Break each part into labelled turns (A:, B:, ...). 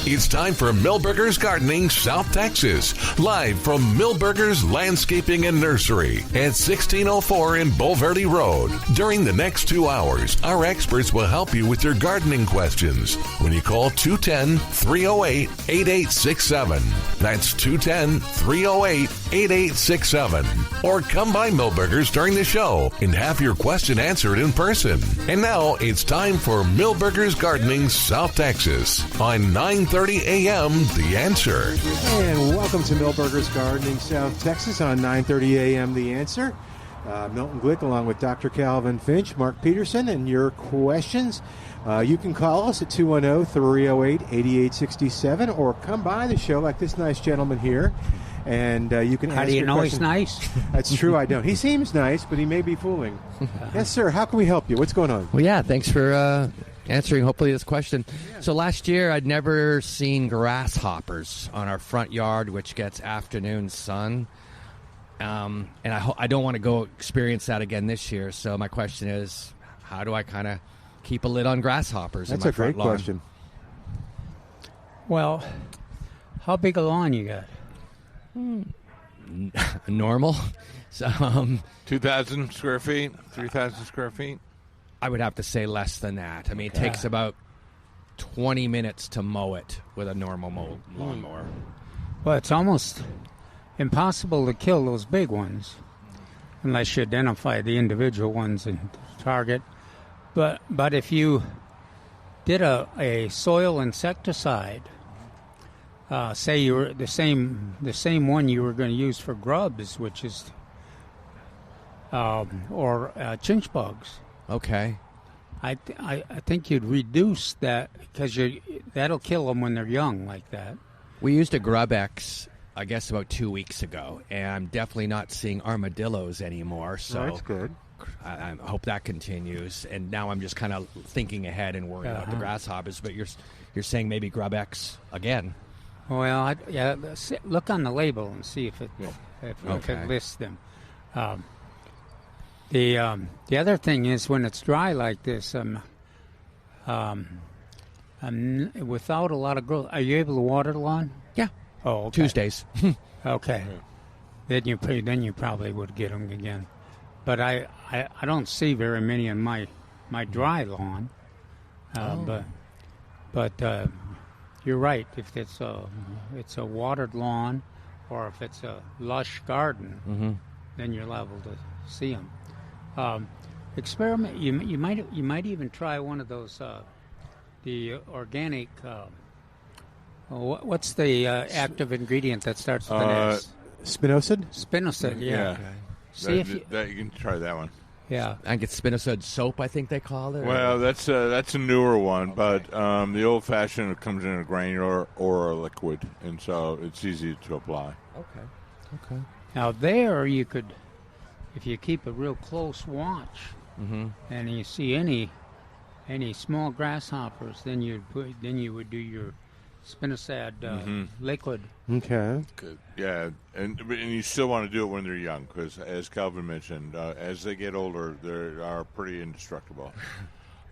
A: It's time for Milberger's Gardening South Texas, live from Milberger's Landscaping and Nursery at 1604 in Bulverde Road. During the next 2 hours, our experts will help you with your gardening questions when you call 210-308-8867. That's 210-308-8867. Or come by Milberger's during the show and have your question answered in person. And now it's time for Milberger's Gardening South Texas on 9:30 a.m. The Answer.
B: And welcome to Milberger's Gardening South Texas on 9:30 a.m. The Answer. Milton Glueck along with Dr. Calvin Finch, Mark Peterson, and your questions. You can call us at 210-308-8867 or come by the show like this nice gentleman here. And you can
C: How
B: ask
C: do you
B: your
C: know
B: question.
C: he's nice?
B: That's true, I don't. He seems nice, but he may be fooling. Yes, sir. How can we help you? What's going on?
D: Well, yeah, thanks for answering, hopefully, this question. Yeah. So last year, I'd never seen grasshoppers on our front yard, which gets afternoon sun. And I don't want to go experience that again this year. So my question is, how do I kind of keep a lid on grasshoppers in my front lawn?
B: That's a great question.
C: Well, how big a lawn you got?
D: Normal. So,
E: 2,000 square feet, 3,000 square feet?
D: I would have to say less than that. I mean, it takes about 20 minutes to mow it with a normal lawnmower.
C: Well, it's almost impossible to kill those big ones unless you identify the individual ones and target. But if you did a soil insecticide, say you were the same one you were going to use for grubs, which is or chinch bugs.
D: Okay.
C: I think you'd reduce that because that'll kill them when they're young like that.
D: We used a Glueck, I guess, about 2 weeks ago, and I'm definitely not seeing armadillos anymore. So
B: that's good.
D: I hope that continues. And now I'm just kind of thinking ahead and worrying about the grasshoppers. But you're saying maybe Glueck again.
C: Well, look on the label and see if it lists them. The other thing is when it's dry like this, without a lot of growth. Are you able to water the lawn?
D: Yeah.
C: Oh, okay.
D: Tuesdays.
C: Okay. Yeah. Then you probably would get them again. But I don't see very many in my dry lawn. But you're right. If it's a watered lawn, or if it's a lush garden, then you're liable to see them. Experiment. You might even try one of those. The organic. What's the active ingredient that starts with an S?
B: Spinosad?
C: Spinosad. Yeah.
E: Okay.
C: See
E: you can try that one.
C: Yeah.
D: I get spinosad soap, I think they call it.
E: Well, that's a newer one, but the old-fashioned comes in a granular or a liquid, and so it's easy to apply.
D: Okay.
C: Now there you could, if you keep a real close watch, and you see any small grasshoppers, then you would do your spinosad liquid.
B: Okay.
E: Good. Yeah, and you still want to do it when they're young, because as Calvin mentioned, as they get older, they are pretty indestructible.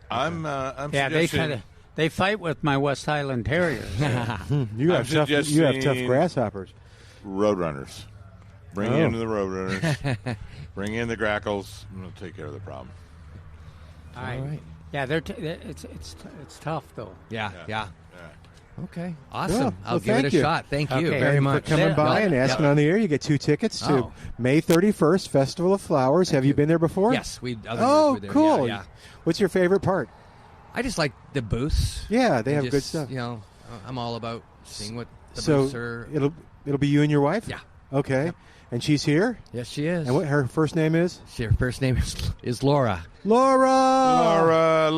E: I'm suggesting
C: they fight with my West Highland Terriers.
B: You have tough grasshoppers.
E: Roadrunners. Bring in the roadrunners. Bring in the grackles, and we'll take care of the problem.
C: All right. Yeah, it's tough though.
D: Yeah. Okay, awesome.
B: Well,
D: I'll give it a shot. Thank you very much
B: for coming by and asking on the air. You get 2 tickets to May 31st Festival of Flowers. Have you been there before?
D: Yes, we.
B: Oh,
D: there.
B: cool.
D: Yeah.
B: What's your favorite part?
D: I just like the booths.
B: Yeah, they have good stuff.
D: You know, I'm all about seeing what the
B: so
D: booths are.
B: It'll be you and your wife?
D: Yeah.
B: Okay. Yep. And she's here?
D: Yes, she is.
B: And what her first name is?
D: Her first name is Laura.
B: Laura!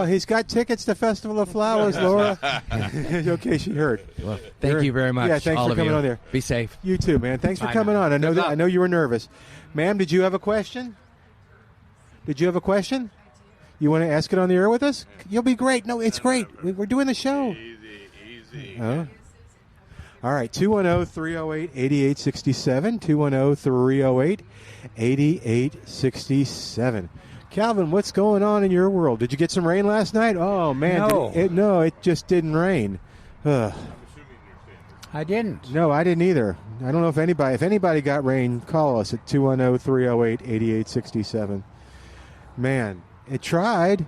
B: He's got tickets to Festival of Flowers, Laura. Okay, she heard.
D: Well, thank you very much.
B: Yeah, thanks for coming on there.
D: Be safe.
B: You too, man. Thanks for coming on. I know you were nervous. Ma'am, did you have a question? You want to ask it on the air with us? You'll be great. No, it's great. We're doing the show.
E: Easy.
B: All right, 210-308-8867, 210-308-8867. Calvin, what's going on in your world? Did you get some rain last night? Oh, man.
C: No.
B: It just didn't rain. Ugh.
C: I didn't.
B: No, I didn't either. I don't know if anybody got rain, call us at 210-308-8867. Man, it tried.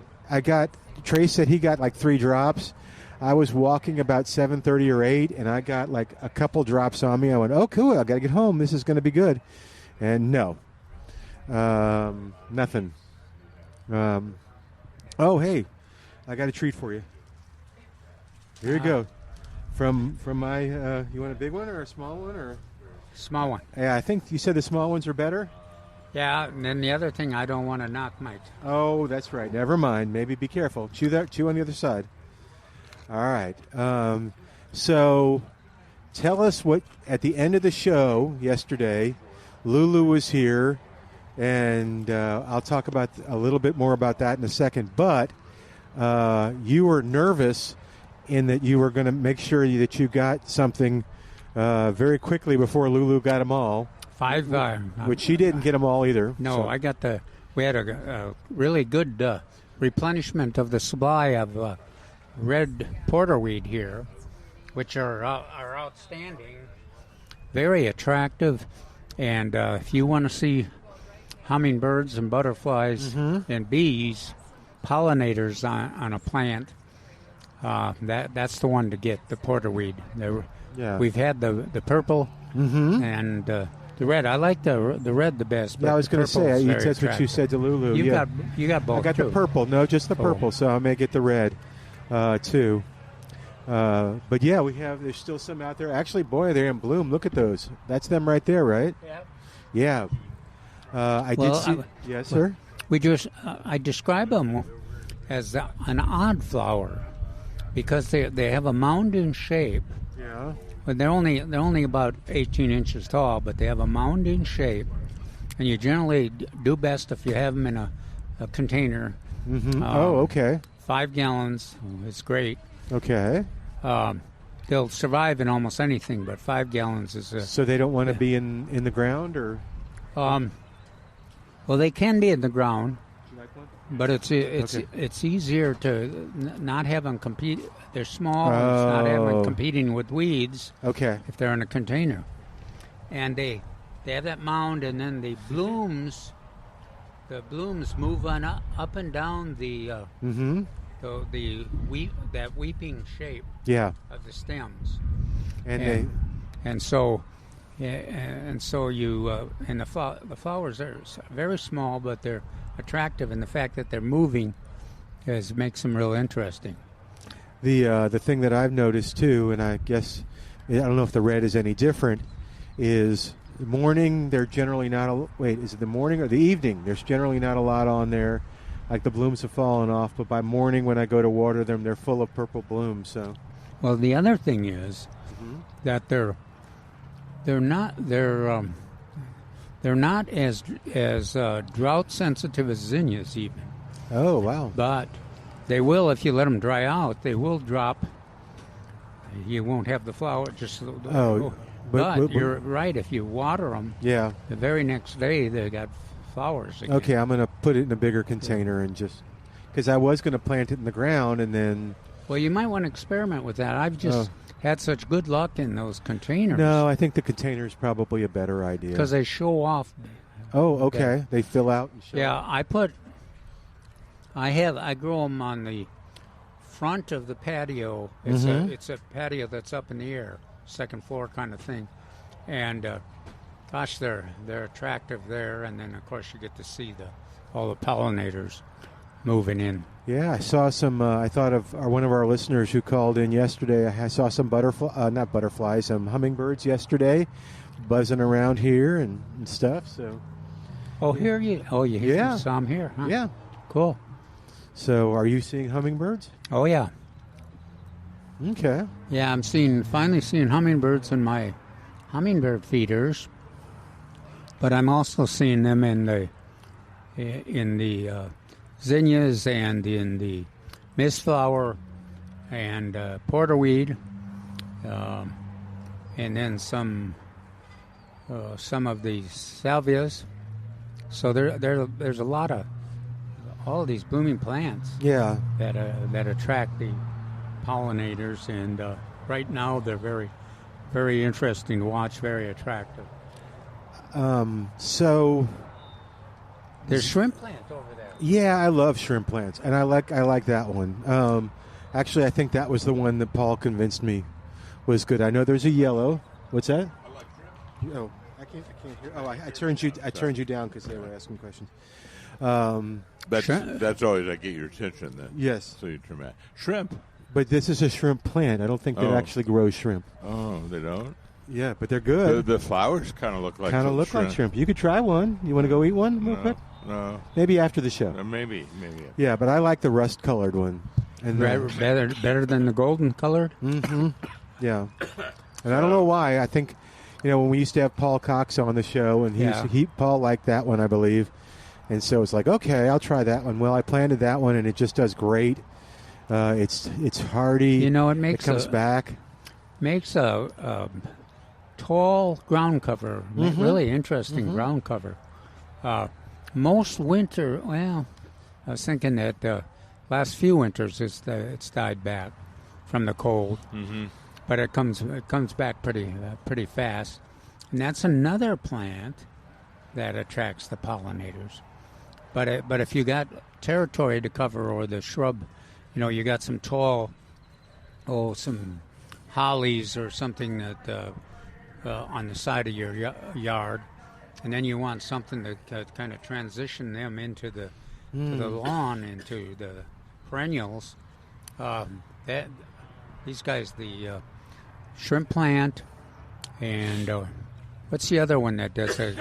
B: Trace said he got like 3 drops. I was walking about 7:30 or 8, and I got like a couple drops on me. I went, oh, cool, I got to get home. This is going to be good. And no, nothing. Oh, hey, I got a treat for you. Here you go. From my, you want a big one or a small one? Or
C: Small one.
B: Yeah, I think you said the small ones are better.
C: Yeah, and then the other thing, I don't want to knock my...
B: Oh, that's right. Never mind. Maybe be careful. Chew on the other side. All right. So tell us what, at the end of the show yesterday, Lulu was here, and I'll talk about a little bit more about that in a second. But you were nervous in that you were going to make sure that you got something very quickly before Lulu got them all.
C: 5.
B: Which she didn't get them all either.
C: No,
B: so.
C: I got we had a really good replenishment of the supply of red porterweed here, which are outstanding, very attractive. And if you want to see hummingbirds and butterflies and bees, pollinators on a plant, that's the one to get, the porterweed. We've had the purple and the red. I like the red the best.
B: Yeah, I was going to say, that's what you said to Lulu.
C: You got both.
B: I got
C: too.
B: the purple. No, just the purple. So I may get the red too. But yeah, there's still some out there. Actually, boy, they're in bloom. Look at those. That's them right there, right?
C: Yeah.
B: Yeah. Did see. Yes, sir.
C: I describe them as an odd flower because they have a mound-in shape.
B: Yeah.
C: But they're only about 18 inches tall, but they have a mound-in shape, and you generally do best if you have them in a container.
B: Okay.
C: 5 gallons. It's great.
B: Okay.
C: They'll survive in almost anything, but 5 gallons is
B: So they don't want to be in the ground, or?
C: Well, they can be in the ground, but it's easier to not have them compete. They're small. It's not have them competing with weeds.
B: Okay.
C: If they're in a container, and they have that mound, and then the blooms move on up and down the weeping shape.
B: Yeah.
C: Of the stems. And so you the flowers are very small, but they're attractive, and the fact that they're moving makes them real interesting.
B: The thing that I've noticed too, and I guess I don't know if the red is any different, is the morning they're generally not. Is it the morning or the evening? There's generally not a lot on there, like the blooms have fallen off. But by morning, when I go to water them, they're full of purple blooms. So, well,
C: the other thing is that they're not as drought sensitive as zinnias even.
B: Oh wow!
C: But they will, if you let them dry out, they will drop. You won't have the flower. But you're right. If you water them, the very next day they got flowers again.
B: Okay, I'm going to put it in a bigger container and just because I was going to plant it in the ground and then.
C: Well, you might want to experiment with that. I've just had such good luck in those containers.
B: No, I think the container is probably a better idea
C: because they show off.
B: Oh, okay. They fill out and show.
C: Yeah,
B: off.
C: I grow them on the front of the patio. It's a patio that's up in the air, second floor kind of thing, and they're attractive there. And then of course you get to see all the pollinators moving in.
B: Yeah, I saw some. I thought of one of our listeners who called in yesterday. I saw some some hummingbirds yesterday, buzzing around here and stuff. So.
C: You hear some here? Huh?
B: Yeah.
C: Cool.
B: So, are you seeing hummingbirds?
C: Oh, yeah.
B: Okay.
C: Yeah, I'm finally seeing hummingbirds in my hummingbird feeders, but I'm also seeing them in the zinnias and in the mistflower and porterweed, and then some of the salvias. So there's a lot of all of these blooming plants.
B: Yeah.
C: That attract the pollinators and right now they're very, very interesting to watch, very attractive.
B: So
C: There's shrimp plant over there.
B: yeah, I love shrimp plants, and I like that one. Actually, I think that was the one that Paul convinced me was good. I know there's a yellow. What's that?
E: I like shrimp.
B: Oh, I can't hear. Oh, I turned you down because they were asking questions.
E: That's always I get your attention then.
B: Yes,
E: So you turn that shrimp.
B: but this is a shrimp plant. I don't think that actually grows shrimp.
E: Oh, they don't.
B: Yeah, but they're good.
E: The flowers kind of look like
B: Like shrimp. You could try one. You want to go eat one real quick?
E: No,
B: Maybe after the show.
E: maybe.
B: Yeah, but I like the rust-colored one. And
C: Better than the golden colored.
B: yeah, and I don't know why. I think, when we used to have Paul Cox on the show, and Paul liked that one, I believe, and so it's like, okay, I'll try that one. Well, I planted that one, and it just does great. It's hardy.
C: It makes
B: comes back.
C: Makes a tall ground cover, really interesting ground cover. Most winter, well, I was thinking that the last few winters it's died back from the cold, but it comes back pretty fast, and that's another plant that attracts the pollinators. But if you got territory to cover or the shrub, you got some tall, some hollies or something that on the side of your yard, and then you want something to kind of transition them into the to the lawn, into the perennials. These guys, the shrimp plant, and what's the other one that does a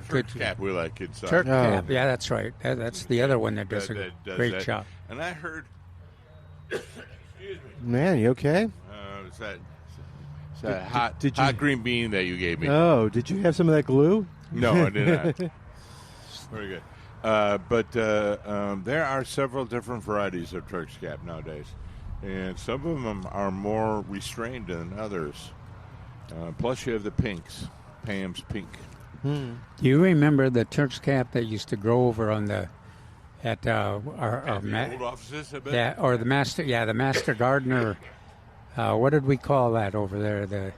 C: good
E: Cap we like inside.
C: Turk cap? Yeah, that's right. That's the other one that does a great job.
E: And I heard. Excuse me.
B: Man, you okay?
E: It's that hot green bean that you gave me.
B: Oh, did you have some of that glue?
E: No, I did not. Very good. But there are several different varieties of Turk's Cap nowadays, and some of them are more restrained than others. Plus, you have the pinks, Pam's pink.
C: Do you remember the Turk's Cap that used to grow over on the at our
E: old offices, I bet?
C: yeah, or the master gardener? What did we call that over there?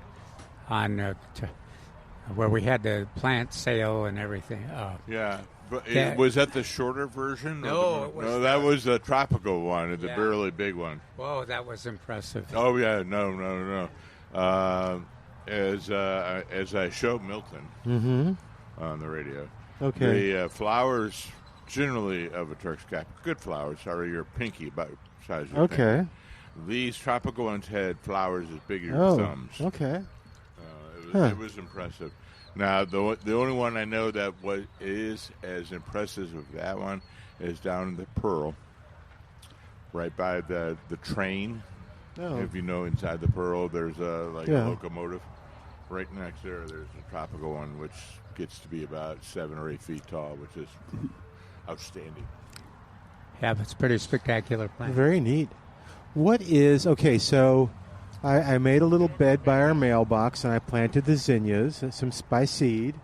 C: Where we had the plant sale and everything.
E: Yeah. But was that the shorter version?
C: No,
E: that was the tropical one, the really big one.
C: Whoa, that was impressive.
E: Oh yeah, no. As I showed Milton on the radio, the flowers generally of a Turk's Cap, good flowers, are your pinky, about the size of your finger. These tropical ones had flowers as big as your thumbs.
B: Okay.
E: It was impressive. Now, the only one I know that is as impressive as that one is down in the Pearl, right by the train.
B: Oh.
E: If you know, inside the Pearl, there's a locomotive. Right next there, there's a tropical one, which gets to be about 7 or 8 feet tall, which is outstanding.
C: Yeah, it's a pretty spectacular plant.
B: Very neat. So I made a little bed by our mailbox, and I planted the zinnias, some by seed,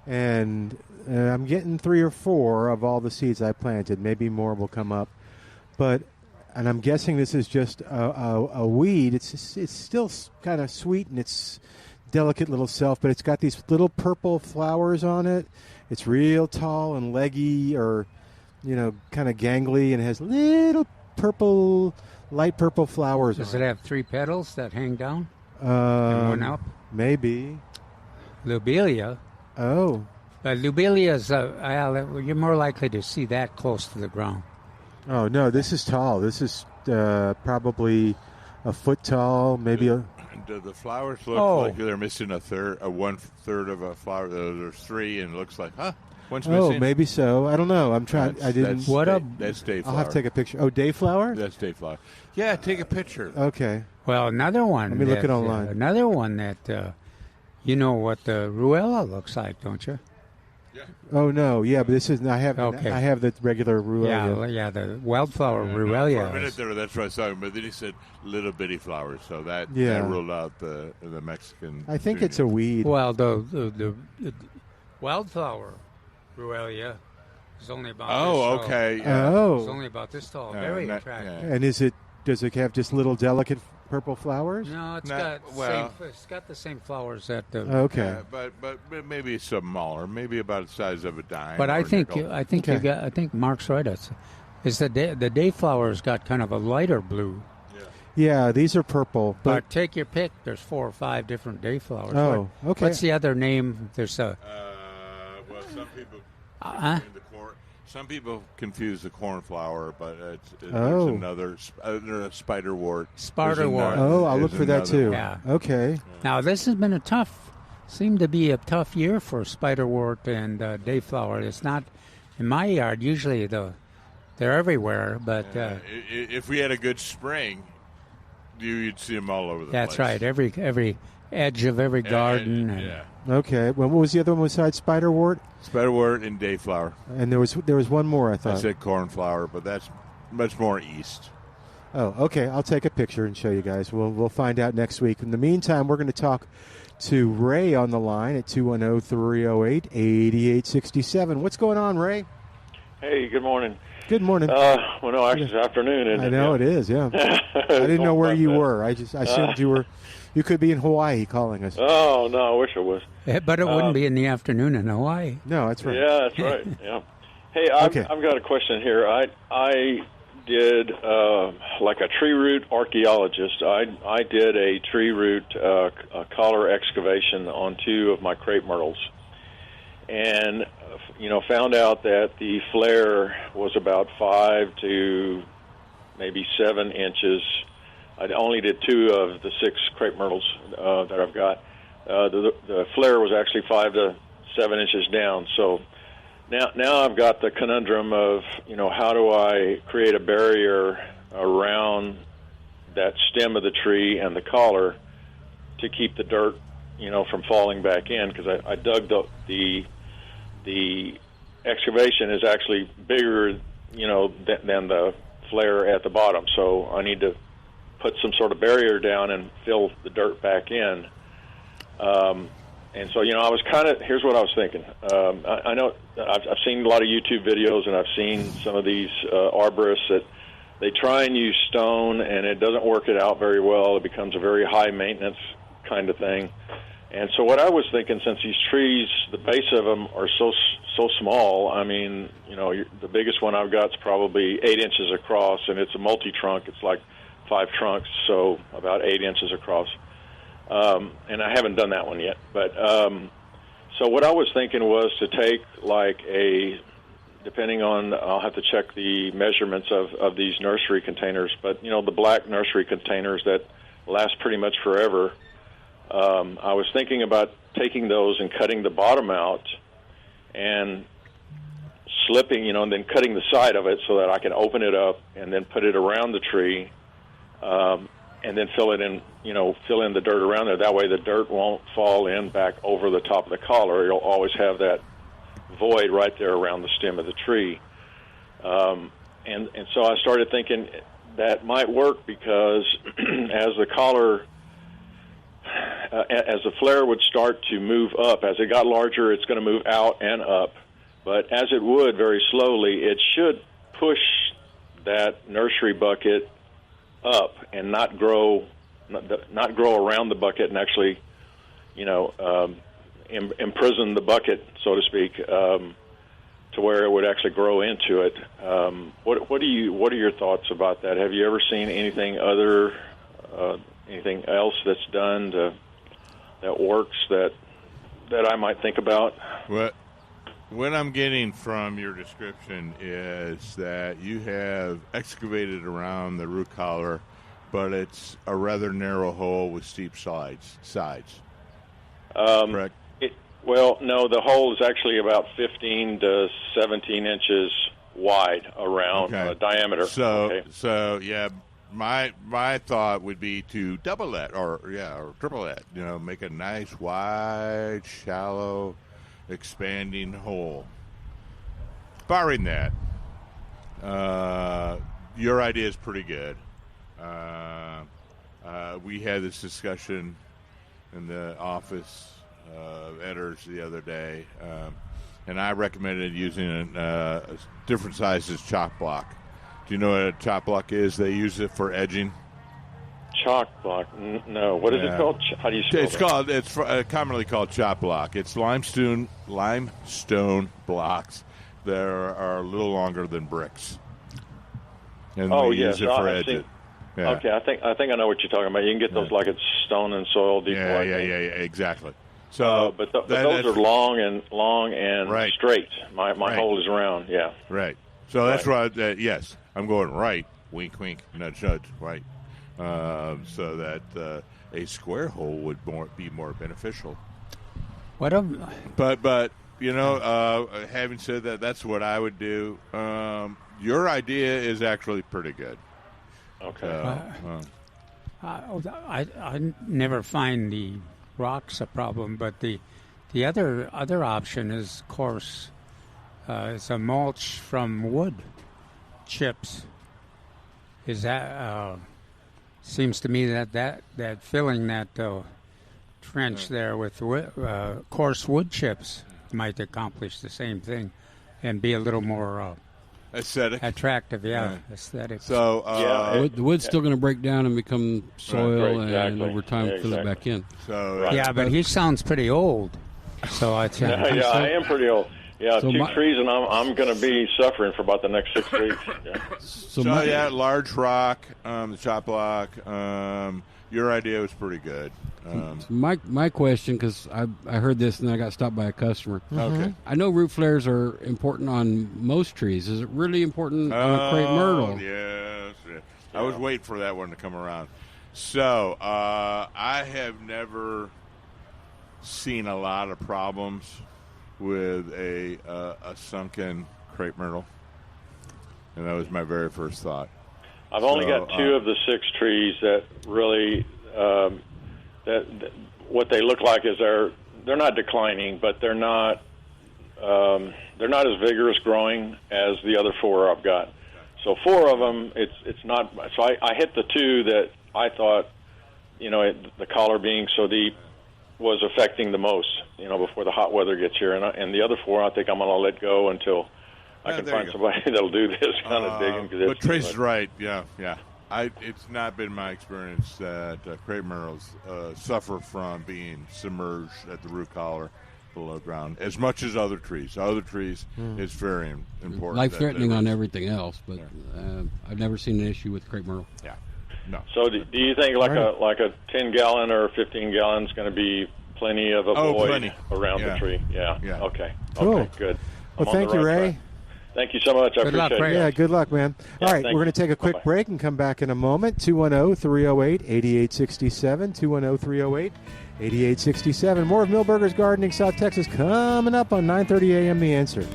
B: and I'm getting 3 or 4 of all the seeds I planted. Maybe more will come up, and I'm guessing this is just a weed. It's still kind of sweet in its delicate little self, but it's got these little purple flowers on it. It's real tall and leggy, or kind of gangly, and has little light purple flowers.
C: Does it have 3 petals that hang down
B: and
C: one up?
B: Maybe. Oh.
C: Lobelia. But lobelias, you're more likely to see that close to the ground.
B: Oh, no, this is tall. This is probably a foot tall, maybe a...
E: Do the flowers look like they're missing a 1/3 of a flower? There's 3, and it looks like, one's missing.
B: Oh, maybe so. I don't know. I'm trying. I didn't.
E: That's Dayflower.
B: I'll have to take a picture. Oh, Dayflower?
E: That's Dayflower. Yeah, take a picture.
B: Okay.
C: Well, another one.
B: Let me look it online.
C: Another one that, you know what the Ruella looks like, don't you?
E: Yeah.
B: Oh no, yeah, but this is. I have the regular Ruella.
C: Yeah, the wildflower Ruella.
E: For a minute there, that's what I was talking about. Then he said little bitty flowers, so that ruled out the Mexican.
B: I think it's a weed.
C: Well, the wildflower Ruella is only about.
E: Oh,
C: this
E: okay.
C: Tall.
B: Yeah. Oh,
C: it's only about this tall. Very attractive.
B: And does it have just little delicate purple flowers?
C: No, it's got the same flowers that.
B: Okay,
E: but maybe smaller, maybe about the size of a dime.
C: But I think
B: Okay.
C: I think Mark's right. It's the day flowers got kind of a lighter blue.
B: yeah, these are purple.
C: But take your pick. There's 4 or 5 different day flowers.
B: Oh, okay.
C: What's the other name? There's a.
E: Well, some people. Some people confuse the cornflower, but there's another spiderwort.
C: Spiderwort.
B: Oh, I'll look for that too.
C: Yeah.
B: Okay.
C: Now this has been seemed to be a tough year for spiderwort and dayflower. It's not in my yard. Usually they're everywhere, but
E: if we had a good spring, you'd see them all over the place.
C: that's right. Every edge of every garden.
E: Yeah.
B: Okay. Well, what was the other one besides spiderwort?
E: Spiderwort and dayflower.
B: And there was one more, I thought.
E: I said cornflower, but that's much more east.
B: Oh, okay. I'll take a picture and show you guys. We'll find out next week. In the meantime, we're going to talk to Ray on the line at 210-308-8867. What's going on, Ray?
F: Hey, good morning.
B: Good morning.
F: Well, no, actually, it's afternoon, isn't it?
B: I know it is, yeah. I didn't know where you were. I assumed you could be in Hawaii calling us.
F: Oh, no, I wish I was.
C: But it wouldn't be in the afternoon in Hawaii.
B: No, that's right.
F: Yeah, that's right. Yeah. Hey, I've got a question here. I did like a tree root archaeologist. I did a tree root collar excavation on 2 of my crepe myrtles, and found out that the flare was about 5 to maybe 7 inches. I only did 2 of the 6 crepe myrtles that I've got. The flare was actually 5 to 7 inches down. So now I've got the conundrum of, how do I create a barrier around that stem of the tree and the collar to keep the dirt, from falling back in? Because I dug the excavation is actually bigger, than the flare at the bottom. So I need to put some sort of barrier down and fill the dirt back in. And so, I was here's what I was thinking. I know I've seen a lot of YouTube videos, and I've seen some of these arborists that they try and use stone, and it doesn't work it out very well. It becomes a very high maintenance kind of thing. And so what I was thinking, since these trees, the base of them are so small, I mean, the biggest one I've got is probably 8 inches across, and it's a multi-trunk. It's like 5 trunks, so about 8 inches across. And I haven't done that one yet. But so what I was thinking was to take depending on, I'll have to check the measurements of these nursery containers, but, the black nursery containers that last pretty much forever. I was thinking about taking those and cutting the bottom out and slipping, and then cutting the side of it so that I can open it up and then put it around the tree, and then fill in the dirt around there. That way the dirt won't fall in back over the top of the collar. You'll always have that void right there around the stem of the tree. And so I started thinking that might work because as the collar, as the flare would start to move up, as it got larger, it's going to move out and up. But as it would very slowly, it should push that nursery bucket up and not grow around the bucket and actually, imprison the bucket, so to speak, to where it would actually grow into it. What are your thoughts about that? Have you ever seen anything anything else that's done that works that I might think about?
E: What I'm getting from your description is that you have excavated around the root collar, but it's a rather narrow hole with steep sides. Correct?
F: Well, no, the hole is actually about 15 to 17 inches wide around diameter.
E: So yeah. My thought would be to double that or triple that. Make a nice wide, shallow, expanding hole. Barring that, your idea is pretty good. We had this discussion in the office editors the other day, and I recommended using a different sizes chalk block. Do you know what a chop block is? They use it for edging.
F: Chalk block. No. What is it called? How do you spell that?
E: It's commonly called chop block. It's limestone blocks that are a little longer than bricks. And we use it for edges. Yeah.
F: Okay, I think I know what you're talking about. You can get those like it's stone and soil deep.
E: Yeah, exactly. So,
F: but those are long and
E: right.
F: straight. My hole is round. Yeah.
E: Right. So that's right. Yes, I'm going right. Wink, wink. Nudge, nudge. Right. So that a square hole would be more beneficial.
C: But
E: having said that, that's what I would do. Your idea is actually pretty good.
F: Okay.
C: I never find the rocks a problem, but the other option is, of course, is a mulch from wood chips. Is that seems to me that filling that trench there with coarse wood chips might accomplish the same thing and be a little more
E: aesthetic,
C: attractive, aesthetic.
E: So
G: the wood's still going to break down and become soil, and over time fill it back in.
E: So
C: but he sounds pretty old. So I think
F: I am pretty old. Yeah, so 2 trees, and I'm going to be suffering for about the next 6 weeks. Yeah.
E: So large rock, the chop block. Your idea was pretty good.
G: My question, because I heard this and I got stopped by a customer.
E: Okay.
G: I know root flares are important on most trees. Is it really important on a crepe myrtle?
E: Yes. I was waiting for that one to come around. So I have never seen a lot of problems with a sunken crepe myrtle, and that was my very first thought.
F: I've only got 2 of the 6 trees that really that what they look like is they're not declining, but they're not as vigorous growing as the other 4 I've got. So 4 of them, it's not. So I hit the 2 that I thought, the collar being so deep was affecting the most, before the hot weather gets here, and the other 4 I think I'm going to let go until I can find somebody that'll do this kind of digging.
E: But Tracy's right. Yeah. It's not been my experience that crepe myrtles suffer from being submerged at the root collar below ground as much as other trees. Other trees is very important.
G: Life-threatening on everything else, but I've never seen an issue with crepe myrtle.
E: Yeah. No.
F: So do you think like a 10-gallon or a 15-gallon is going to be plenty of a void around the tree? Yeah. Okay.
B: Cool.
F: Okay, good.
B: Well, thank you, Ray.
F: Track. Thank you so much. I appreciate it.
B: Yeah, good luck, man. All right, we're going to take a quick break and come back in a moment. 210-308-8867, 210-308-8867. More of Milberger's Gardening South Texas coming up on 9:30 a.m. The Answer.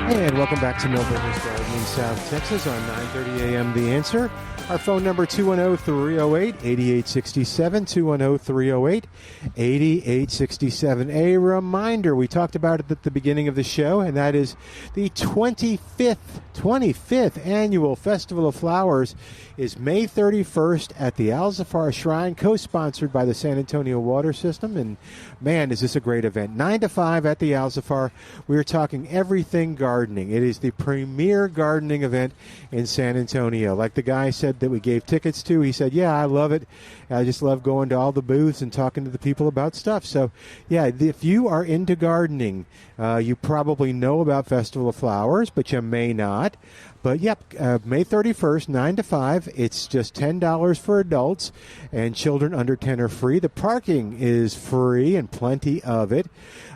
B: And welcome back to Milberger's Gardening South Texas on 9:30 a.m. The Answer. Our phone number 210-308-8867, 210-308-8867. A reminder, we talked about it at the beginning of the show, and that is the 25th annual Festival of Flowers is May 31st at the Alzafar Shrine, co-sponsored by the San Antonio Water System. And man, is this a great event. 9 to 5 at the Alzafar. We're talking everything gardening. It is the premier gardening event in San Antonio. Like the guy said that we gave tickets to, he said, yeah, I love it. I just love going to all the booths and talking to the people about stuff. So, yeah, if you are into gardening, you probably know about Festival of Flowers, but you may not. But, yep, May 31st, 9 to 5. It's just $10 for adults, and children under 10 are free. The parking is free and plenty of it.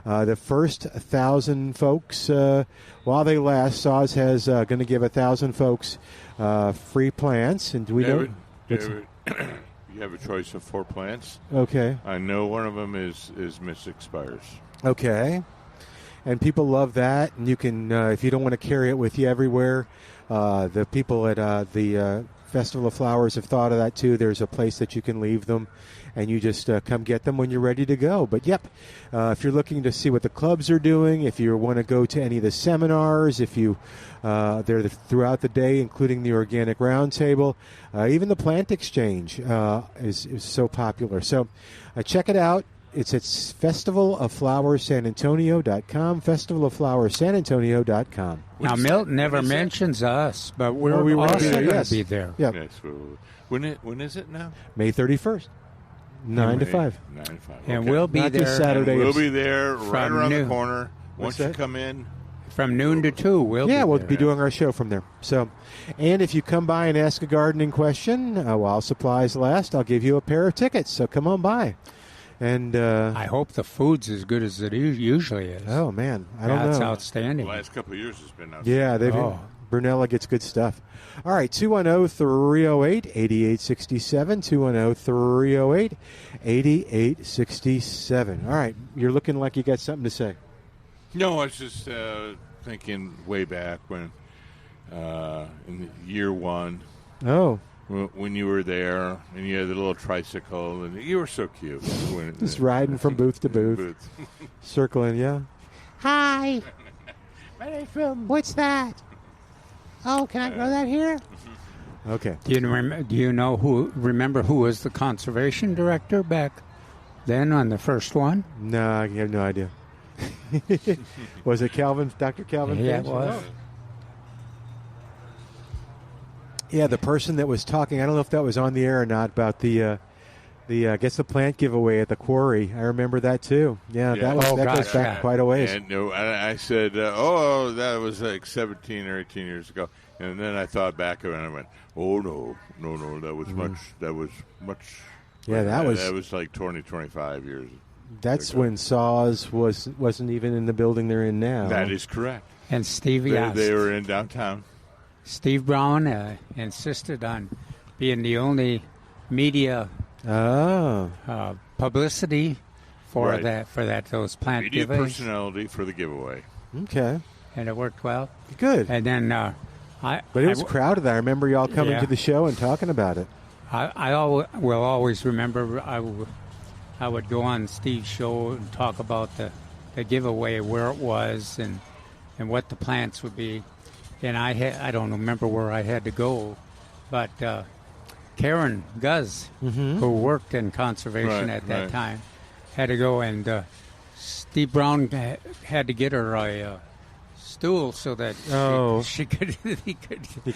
B: The first 1,000 folks, while they last, SAWS has going to give 1,000 folks free plants. And do we know?
E: David, you have a choice of 4 plants.
B: Okay.
E: I know one of them is Miss Expires.
B: Okay. And people love that. And you can, if you don't want to carry it with you everywhere, the people at the Festival of Flowers have thought of that too. There's a place that you can leave them, and you just come get them when you're ready to go. But, yep, if you're looking to see what the clubs are doing, if you want to go to any of the seminars, if you they're throughout the day, including the Organic Roundtable, even the Plant Exchange is so popular. So check it out. It's at festivaloflowerssanantonio.com, festivaloflowerssanantonio.com.
C: Now, Milton never mentions us, but we're
B: we will
C: also
B: be there,
C: going
B: yes.
C: to be there.
B: Yep.
E: Yes. When is it now?
B: May 31st, 9 to 5.
E: 9 to 5.
C: And
E: okay.
C: we'll be
B: Not
C: there
B: this Saturday.
E: And we'll be there right
C: From
E: around the
C: noon.
E: corner. Once you
B: that?
E: come in,
C: from noon to 2. We'll
B: We'll
C: be
B: be doing our show from there. So, and if you come by and ask a gardening question while supplies last, I'll give you a pair of tickets. So come on by. And
C: I hope the food's as good as it usually is.
B: oh man, I don't
C: That's
B: know.
E: the
C: outstanding.
E: last couple of years has been out.
B: Yeah, Brunella gets good stuff. All right, 210-308-8867, 210-308-8867. All right, you're looking like you got something to say.
E: No, I was just thinking way back when, in year one,
B: Oh,
E: when you were there and you had the little tricycle and you were so cute.
B: just riding from booth to booth, circling, yeah. Hi. What's that? Oh, can I grow that here? Okay.
C: Do you remember who was the conservation director back then on the first one?
B: No, I have no idea. Was it Dr. Calvin
C: Yeah,
B: Finch?
C: it was.
B: Yeah, the person that was talking, I don't know if that was on the air or not, about the I guess the plant giveaway at the quarry. I remember that too. Yeah,
E: Yeah.
B: that goes back
C: yeah.
B: quite a ways.
E: And I said, that was like 17 or 18 years ago. And then I thought back of it and I went, oh, no, that was much.
B: Yeah, that
E: was like 20, 25 years.
B: That's
E: ago.
B: when Saws wasn't even in the building they're in now.
E: That is correct.
C: And Steve,
E: They were in downtown.
C: Steve Brown insisted on being the only media publicity for
E: Right.
C: those plant
E: Media
C: giveaways,
E: personality for the giveaway.
B: Okay,
C: and it worked well.
B: good.
C: And then
B: But it was crowded. I remember y'all coming
C: Yeah.
B: to the show and talking about it.
C: will always remember. I would go on Steve's show and talk about the giveaway, where it was, and what the plants would be. And I don't remember where I had to go, but Karen Guz, who worked in conservation at that time, had to go, and Steve Brown had to get her a stool so that he could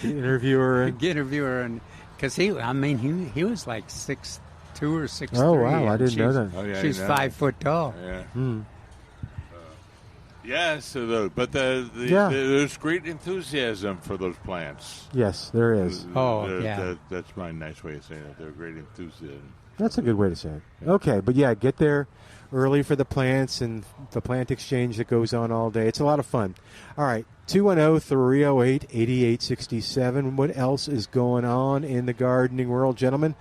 B: Interview her.
C: get her, and because he was like 6'2" or 6'3".
B: Oh wow, I
C: and
B: didn't know that.
E: Oh, yeah,
C: She's 5 foot tall.
E: Yeah.
B: Hmm.
E: Yeah, there's great enthusiasm for those plants.
B: Yes, there is.
E: That's my nice way of saying it. They're great enthusiasm.
B: That's a good way to say it. Okay, but yeah, get there early for the plants and the plant exchange that goes on all day. It's a lot of fun. All right, 210-308-8867. What else is going on in the gardening world, gentlemen?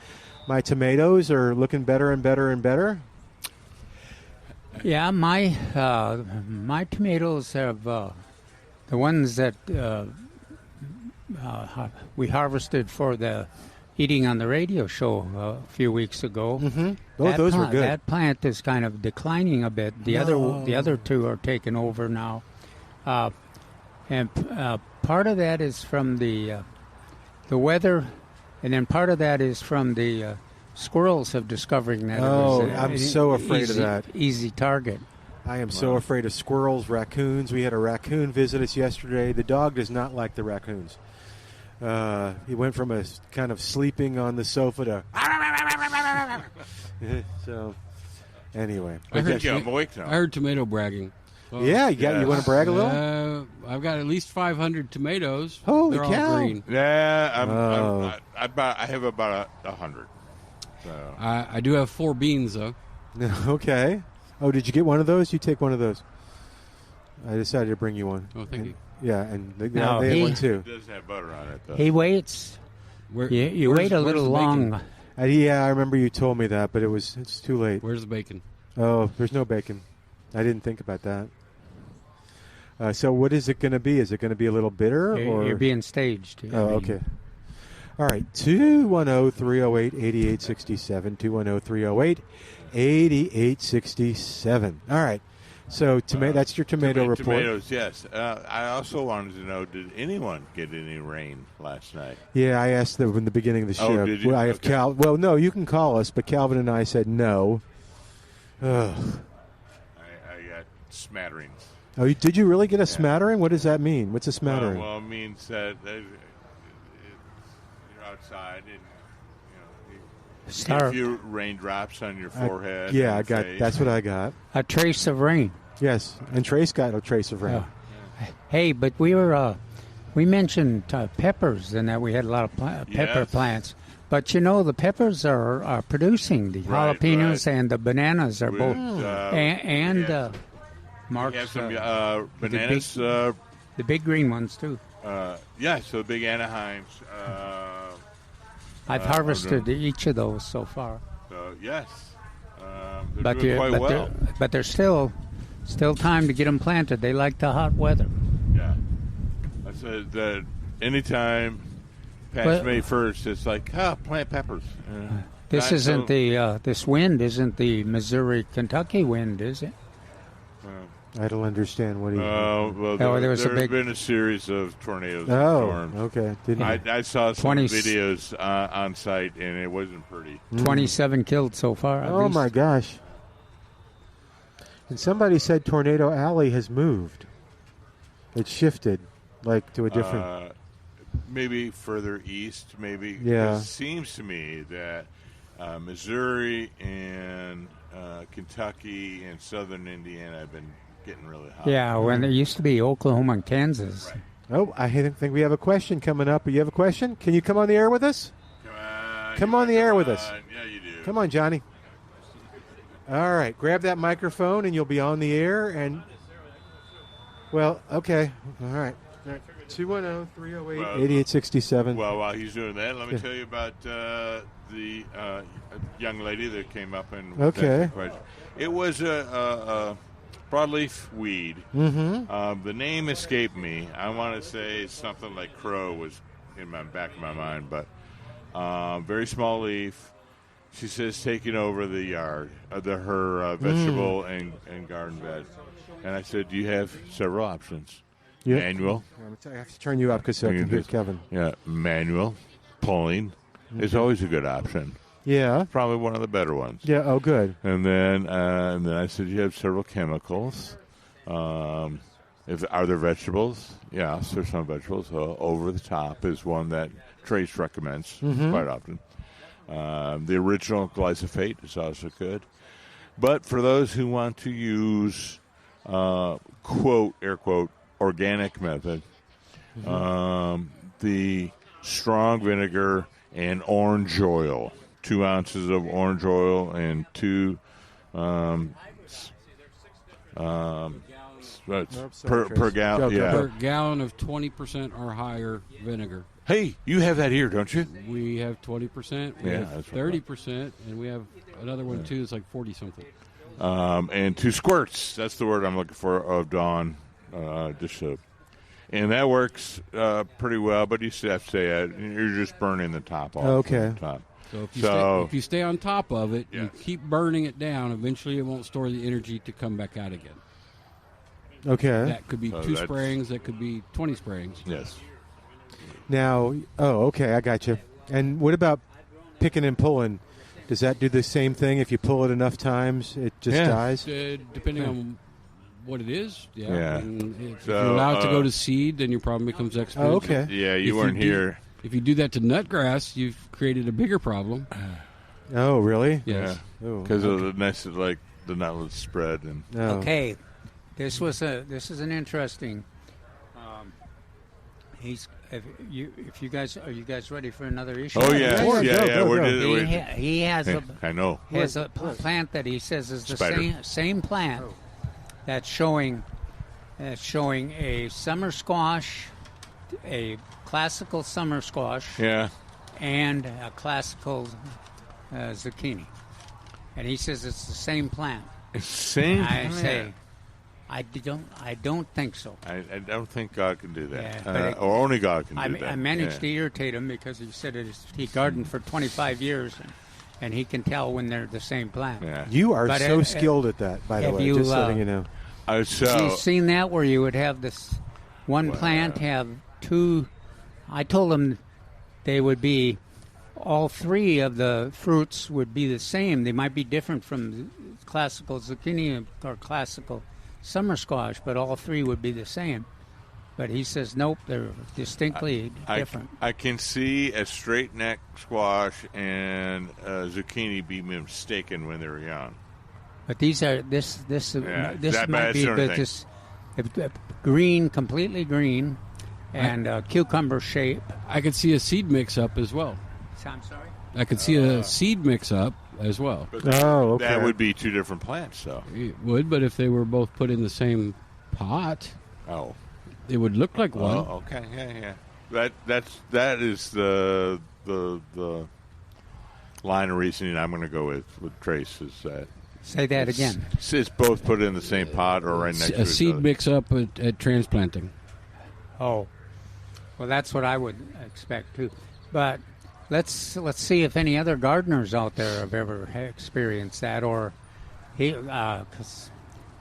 B: My tomatoes are looking better and better and better.
C: Yeah, my tomatoes have the ones that we harvested for the eating on the radio show a few weeks ago.
B: Mm-hmm. Those were good.
C: That plant is kind of declining a bit. The other two are taking over now, and part of that is from the weather, and then part of that is from the squirrels have discovering that.
B: I'm so afraid of that.
C: Easy target.
B: I am so afraid of squirrels, raccoons. We had a raccoon visit us yesterday. The dog does not like the raccoons. He went from a kind of sleeping on the sofa to so anyway.
E: I think I'm awake now.
G: I heard tomato bragging.
B: Yeah, you want to brag a little?
G: I've got at least 500 tomatoes.
B: Holy
G: They're
B: cow.
G: all green.
E: Yeah, I have about 100. So.
G: I do have 4 beans, though.
B: Okay. Oh, did you get one of those? You take one of those. I decided to bring you one.
G: Oh, thank you.
B: Yeah, and they
C: No,
B: had
C: he-
B: one too.
E: It does have butter on it, though.
C: He waits. You wait a little
G: where's the bacon?
C: long.
B: Yeah, I remember you told me that, but it's too late.
G: Where's the bacon?
B: Oh, there's no bacon. I didn't think about that. So what is it going to be? Is it going to be a little bitter? Or?
C: You're being staged.
B: Oh, okay. All right, 210-308-8867, 210-308-8867. All right, so that's your tomato report.
E: Tomatoes, yes. I also wanted to know, did anyone get any rain last night?
B: Yeah, I asked them in the beginning of the show.
E: Oh, did you?
B: I have
E: Okay.
B: Well, no, you can call us, but Calvin and I said no. Ugh.
E: I got smatterings.
B: Oh, did you really get a smattering? What does that mean? What's a smattering?
E: Well, it means that you're outside and you get a few raindrops on your forehead.
B: I got. That's what I got.
C: A trace of rain.
B: Yes, and Trace got a trace of rain.
C: Hey, but we mentioned peppers and that we had a lot of pepper plants. But the peppers are producing. The jalapenos and the bananas are both. Mark's,
E: we have some bananas.
C: The big green ones, too.
E: So big Anaheims.
C: I've harvested each of those so far.
E: Yes. They're doing quite well.
C: But there's still time to get them planted. They like the hot weather.
E: Yeah. I said that anytime past May 1st, it's like, plant peppers.
C: This isn't this wind isn't the Missouri-Kentucky wind, is it?
B: I don't understand what he.
E: There's been a series of tornadoes.
B: Oh, okay.
E: I saw some videos on site, and it wasn't pretty.
C: 27 killed so far.
B: Oh my gosh! And somebody said Tornado Alley has moved. It shifted, to a different.
E: Maybe further east. Maybe.
B: Yeah.
E: It seems to me that Missouri and Kentucky and southern Indiana have been getting really hot.
C: Yeah, when there used to be Oklahoma and Kansas.
E: Right.
B: Oh, I think we have a question coming up. You have a question? Can you come on the air with us? Come on the air with us.
E: Yeah, you do.
B: Come on, Johnny. All right, grab that microphone and you'll be on the air. And okay. All right. 210-308-8867.
E: Well, while he's doing that, let me tell you about the young lady that came up and asked the question. It was a broadleaf weed.
B: Mm-hmm.
E: The name escaped me. I want to say something like crow was in my back of my mind, but very small leaf. She says taking over the yard, her vegetable and garden bed. And I said, do you have several options?
B: Yep.
E: Manual.
B: I have to turn you up because I can hear Kevin.
E: Yeah, manual, pulling is always a good option.
B: Yeah.
E: Probably one of the better ones.
B: Yeah, oh, good.
E: And then I said, you have several chemicals. Are there vegetables? Yes, there's some vegetables. Over the top is one that Trace recommends quite often. The original glyphosate is also good. But for those who want to use, quote, air quote, organic method, the strong vinegar and orange oil, 2 ounces of orange oil and 2 per gallon. Yeah,
G: per gallon of 20% or higher vinegar.
E: Hey, you have that here, don't you?
G: We have 20%. We have 30%, and we have another one too. It's like 40-something.
E: And 2 squirts. That's the word I'm looking for of Dawn dish soap. And that works pretty well, but you still have to stay at it. You're just burning the top off.
B: Okay.
E: The top.
G: So if you stay on top of it, you keep burning it down, eventually it won't store the energy to come back out again.
B: Okay.
G: That could be 2 sprayings. That could be 20 sprayings.
E: Yes.
B: Now, okay, I got you. And what about picking and pulling? Does that do the same thing? If you pull it enough times, it just dies?
G: Depending on what it is,
E: And
G: if you allow it to go to seed, then your problem becomes exponential.
B: Oh, okay.
E: Yeah, you weren't here.
G: If you do that to nutgrass, you've created a bigger problem.
B: Oh, really?
G: Yes.
E: Because of the nice, the nutless spread. And
C: Okay, this is an interesting. If you guys are you guys ready for another issue?
E: Oh yeah,
B: Go.
C: He has
E: I know.
C: He has a plant that he says is the same plant that's showing a summer squash, a classical summer squash, and a classical zucchini, and he says it's the same plant.
E: Same.
C: I say, I don't think so.
E: I don't think God can do that,
C: Yeah,
E: or only God can do that.
C: I managed to irritate him because he said he gardened for 25 years, and he can tell when they're the same plant.
E: Yeah.
B: You are so skilled at that, by the way, just letting you know.
C: Have you seen that where you would have this one plant have 2? I told him they would be all three of the fruits would be the same. They might be different from classical zucchini or classical summer squash, but all three would be the same. But he says, nope, they're distinctly different.
E: I can see a straight neck squash and zucchini be mistaken when they're young.
C: But these are this might be this green, completely green, and cucumber shape.
G: I could see a seed mix-up as well.
C: I'm sorry?
G: I could see a seed mix-up as well.
B: Okay.
E: That would be two different plants, though.
G: It would, but if they were both put in the same pot, it would look like one.
E: Oh, okay, yeah. That is the line of reasoning I'm going to go with Trace is that.
C: Say that again.
E: It's both put in the same pot or right next to each other.
G: A seed mix-up at transplanting.
C: Oh, well, that's what I would expect too. But let's see if any other gardeners out there have ever experienced that, or because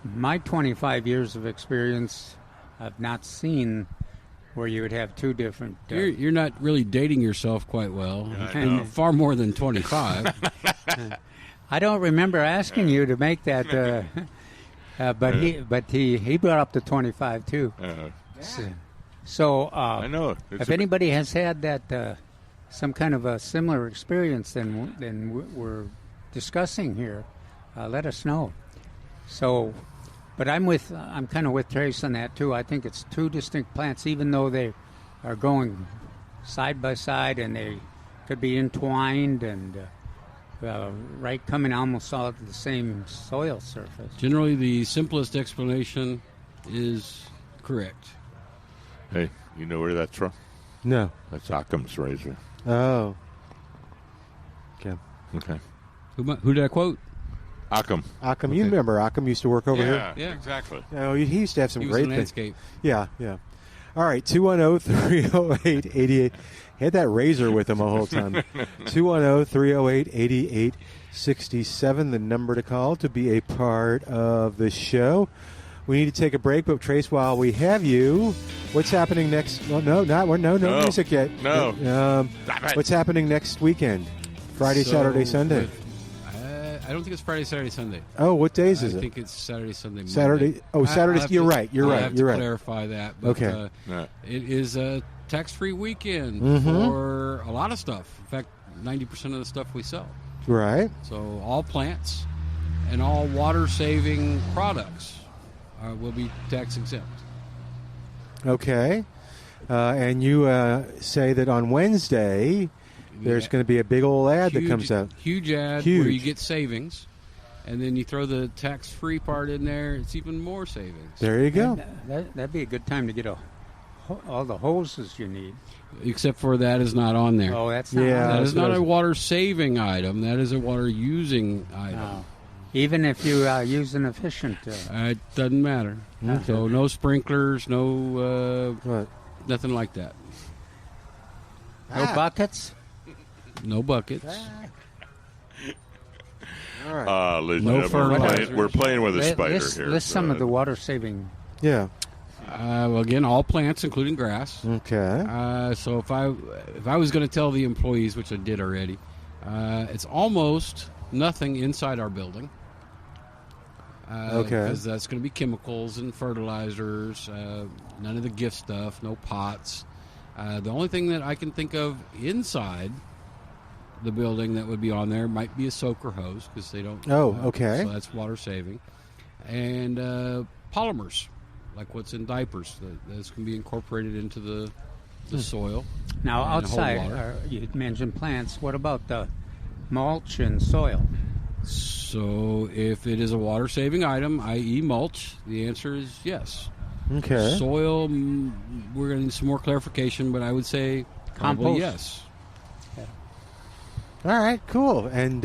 C: my 25 years of experience, I've not seen where you would have two different.
G: You're not really dating yourself quite well. Far more than 25.
C: I don't remember asking you to make that, but he brought up the 25 too. So
E: I know.
C: If anybody has had that some kind of a similar experience than we're discussing here, let us know. So, but I'm kind of with Trace on that too. I think it's two distinct plants, even though they are going side by side and they could be entwined and coming almost out of the same soil surface.
G: Generally, the simplest explanation is correct.
E: Hey, you know where that's from?
B: No.
E: That's Occam's razor.
B: Oh.
E: Okay.
G: Who did I quote?
E: Occam.
B: Occam. You remember Occam used to work over here?
E: Yeah, exactly.
B: Oh, he used to have some great things.
G: Landscape.
B: Yeah. All right, 210-308-88. He had that razor with him the whole time. 210-308-8867, the number to call to be a part of the show. We need to take a break, but Trace, while we have you, what's happening next? Well, no music yet.
E: No.
B: What's happening next weekend? Friday, Saturday, Sunday?
G: I don't think it's Friday, Saturday, Sunday.
B: Oh, what days is it?
G: I think it's Saturday, Sunday, Monday.
B: Saturday. Oh, Saturday. You're right.
G: I have to clarify that. But,
B: okay.
G: It is a tax-free weekend for a lot of stuff. In fact, 90% of the stuff we sell.
B: Right.
G: So all plants and all water-saving products will be tax-exempt.
B: Okay. And you say that on Wednesday there's going to be a big old ad that comes out.
G: Huge ad where you get savings, and then you throw the tax-free part in there. It's even more savings.
B: There you go.
C: That'd be a good time to get all the hoses you need.
G: Except for that is not on there.
C: Oh, that's not on there.
G: That is not a water-saving item. That is a water-using item.
C: No. Even if you use an efficient...
G: it doesn't matter. Okay. So no sprinklers, no nothing like that.
C: No buckets?
G: No buckets.
B: All right.
G: No fertilizer.
E: We're playing with a spider here.
C: List some of the water-saving...
B: Yeah.
G: Well, again, all plants, including grass.
B: Okay.
G: So if I was going to tell the employees, which I did already, it's almost nothing inside our building. Because that's going to be chemicals and fertilizers, none of the gift stuff, no pots. The only thing that I can think of inside the building that would be on there might be a soaker hose because they don't.
B: Oh, okay.
G: So that's water saving, and polymers, like what's in diapers, that's going to be incorporated into the soil.
C: Now outside, you mentioned plants. What about the mulch and soil?
G: So if it is a water saving item, i.e. mulch, the answer is yes.
B: Okay.
G: Soil, we're going to need some more clarification, but I would say
C: compost.
G: Yes.
B: All right, cool. And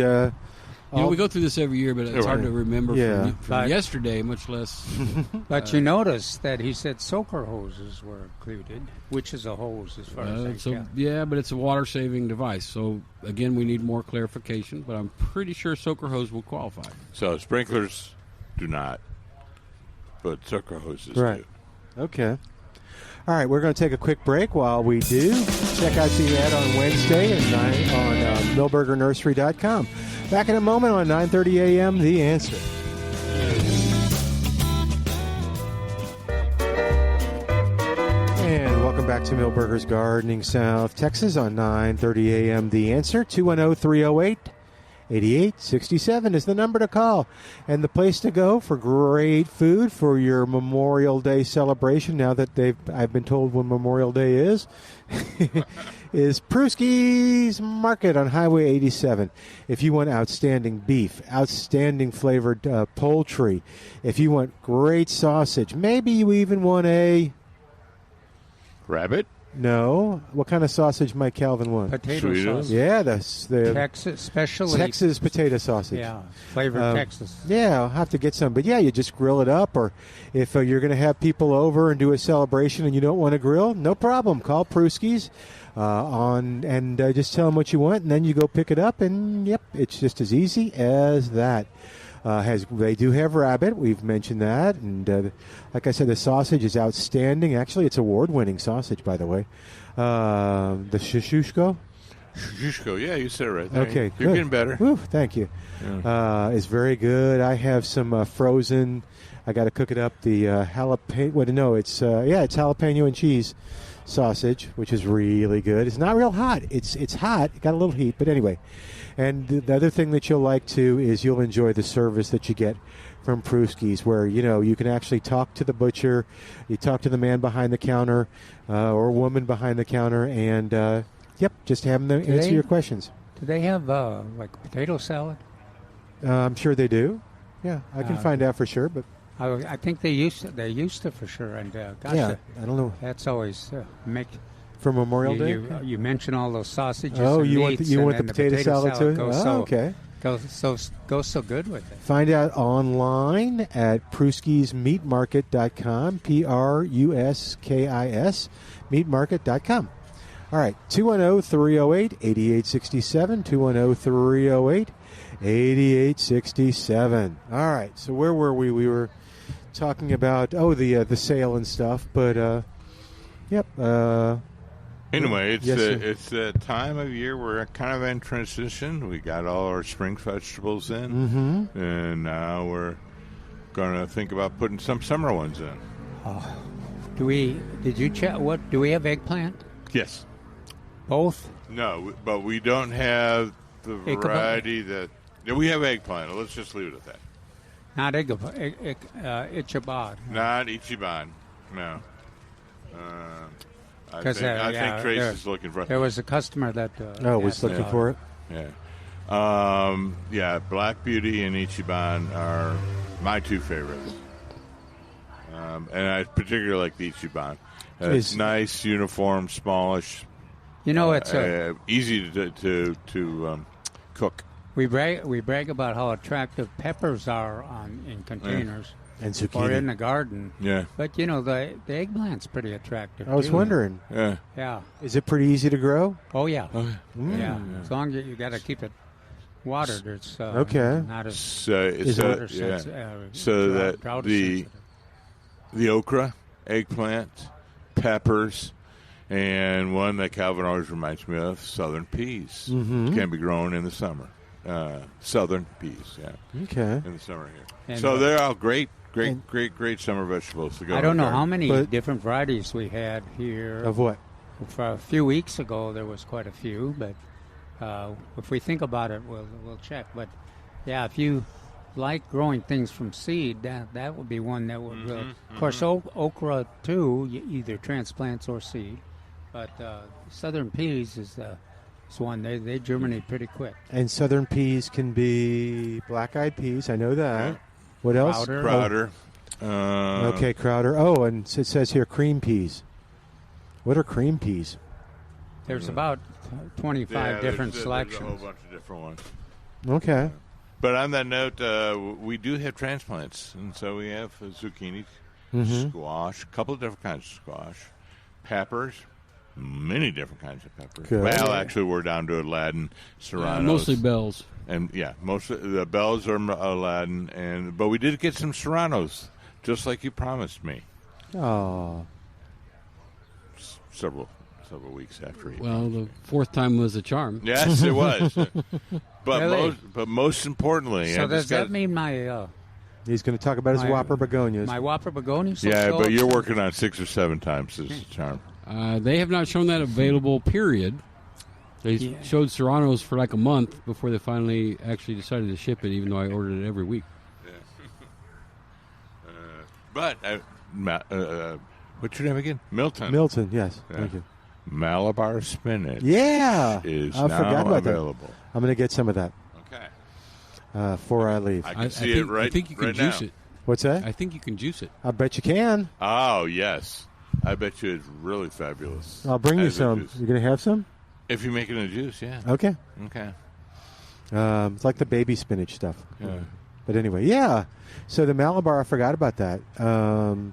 G: we go through this every year, but it's hard to remember from yesterday, much less.
C: But you notice that he said soaker hoses were included, which is a hose as far as I can.
G: Yeah, but it's a water-saving device. So, again, we need more clarification, but I'm pretty sure soaker hose will qualify.
E: So sprinklers do not, but soaker hoses
B: do.
E: Okay.
B: All right, we're going to take a quick break. While we do, check out the ad on Wednesday on millburgernursery.com. Back in a moment on 9:30 a.m., The Answer. And welcome back to Millburgers Gardening, South Texas on 9:30 a.m., The Answer. 210-308-8867 is the number to call. And the place to go for great food for your Memorial Day celebration, now that I've been told when Memorial Day is, is Pruski's Market on Highway 87. If you want outstanding beef, outstanding flavored poultry, if you want great sausage, maybe you even want a...
E: Rabbit?
B: No. What kind of sausage might Calvin want?
C: Potato sauce.
B: Yeah, the
C: Texas, especially
B: Texas potato sausage.
C: Yeah, flavored Texas.
B: Yeah, I'll have to get some. But yeah, you just grill it up, or if you're going to have people over and do a celebration and you don't want to grill, no problem. Call Pruski's just tell them what you want, and then you go pick it up, and yep, it's just as easy as that. They do have rabbit. We've mentioned that. And like I said, the sausage is outstanding. Actually, it's award-winning sausage, by the way. The shushushko?
E: Shushushko, yeah, you said it right there.
B: Okay,
E: You're
B: good.
E: getting better.
B: Whew, thank you.
E: Yeah.
B: It's very good. I have some frozen. I got to cook it up. The jalapeno. It's jalapeno and cheese sausage, which is really good. It's not real hot. It's hot. It got a little heat, but anyway. And the other thing that you'll like, too, is you'll enjoy the service that you get from Pruski's, where, you can actually talk to the butcher, you talk to the man behind the counter or woman behind the counter, and, just have them answer your questions.
C: Do they have, potato salad?
B: I'm sure they do. Yeah, I can find out for sure, but...
C: I think they used to for sure, and
B: I don't know.
C: That's always
B: for Memorial Day.
C: You mentioned all those sausages.
B: Oh,
C: and
B: you
C: meats,
B: want the potato salad too?
C: Okay.
B: Goes
C: so good with it.
B: Find out online at pruskismeatmarket.com. PRUSKIS meatmarket.com. All right, 210-308-8867. 210-308-8867. All right, so where were we? We were talking about the sale and stuff, but
E: anyway, it's
B: yes,
E: it's the time of year we're kind of in transition. We got all our spring vegetables in, and now we're going to think about putting some summer ones in.
C: Did you check? What do we have? Eggplant?
E: Yes.
C: Both?
E: No, but we don't have the variety that we have eggplant. Let's just leave it at that.
C: Not Ichabod.
E: Not Ichiban. No. I think Trace is looking for it.
C: There was a customer that
B: was looking for it.
E: Yeah. Black Beauty and Ichiban are my two favorites. And I particularly like the Ichiban. It's nice, uniform, smallish.
C: It's
E: easy to cook.
C: We brag about how attractive peppers are in containers
B: and zucchini,
C: or in the garden.
E: Yeah,
C: but the eggplant's pretty attractive.
B: I was wondering.
E: Yeah.
B: Is it pretty easy to grow?
C: Oh yeah. Yeah. As long as you got to keep it watered, it's
B: okay.
C: Not as
E: so that the okra, eggplant, peppers. And one that Calvin always reminds me of, southern peas. Can be grown in the summer. Southern peas,
B: Okay.
E: In the summer here.
C: And
E: so they're all great summer vegetables to go.
C: I don't know how many different varieties we had here.
B: Of what?
C: For a few weeks ago, there was quite a few, but if we think about it, we'll check. But, yeah, if you like growing things from seed, that would be one that would really... Of course, okra, too, either transplants or seed. But southern peas is one. They germinate pretty quick.
B: And southern peas can be black-eyed peas. I know that. Yeah. What else?
E: Crowder.
B: Okay, Crowder. Oh, and it says here cream peas. What are cream peas?
C: There's about 25 different selections.
E: There's a whole bunch of different ones.
B: Okay.
E: But on that note, we do have transplants. And so we have zucchini, squash, a couple of different kinds of squash, peppers, many different kinds of peppers.
B: Good.
E: Well, actually, we're down to Aladdin, Serranos.
G: Mostly bells.
E: And, most of the bells are Aladdin. But we did get some Serranos, just like you promised me.
B: Oh.
E: several weeks after he.
G: Well, the fourth time was a charm.
E: Yes, it was. But
C: Really?
E: most importantly,
C: So does that mean my
B: He's going to talk about his Whopper begonias.
C: my Whopper begonias?
E: Yeah, but you're working on 6 or 7 times this charm.
G: They have not shown that available period. They showed Serranos for like a month before they finally actually decided to ship it, even though I ordered it every week.
E: But what's your name again? Milton.
B: Milton, yes.
E: Yeah.
B: Thank you.
E: Malabar spinach.
B: Yeah.
E: Is
B: I forgot
E: now
B: about
E: available.
B: that. I'm going to get some of that
E: Okay.
B: before I leave.
E: I can see it right.
G: I think you can
E: right
G: juice
E: now.
G: it.
B: What's that?
G: I think you can juice it.
B: I bet you can.
E: Oh yes, I bet you it's really fabulous.
B: I'll bring you
E: As a
B: some.
E: juice.
B: You going to have some?
E: If you make it a juice, yeah.
B: Okay.
E: Okay.
B: It's like the baby spinach stuff.
E: Yeah.
B: But anyway, yeah. So the Malabar, I forgot about that. Other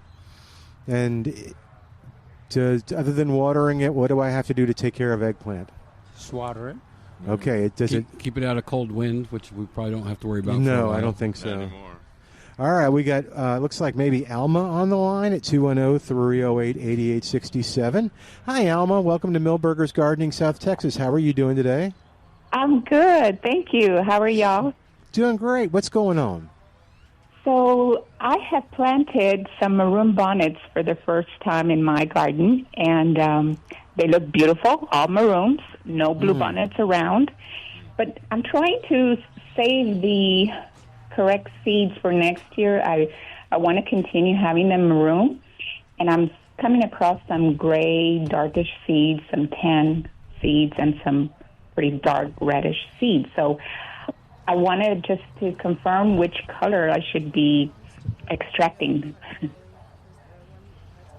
B: than watering it, what do I have to do to take care of eggplant?
C: Swatter it.
B: Okay, it doesn't.
G: Keep it out of cold wind, which we probably don't have to worry about. for a
B: No,
G: while.
B: I don't think so.
E: Not anymore.
B: All right, we got looks like maybe Alma on the line at 210-308-8867. Hi, Alma. Welcome to Milberger's Gardening, South Texas. How are you doing today?
H: I'm good, thank you. How are y'all?
B: Doing great. What's going on?
H: So I have planted some maroon bonnets for the first time in my garden, and they look beautiful, all maroons, no blue bonnets around. But I'm trying to save the correct seeds for next year. I want to continue having them maroon, and I'm coming across some gray, darkish seeds, some tan seeds, and some pretty dark reddish seeds. So I wanted just to confirm which color I should be extracting.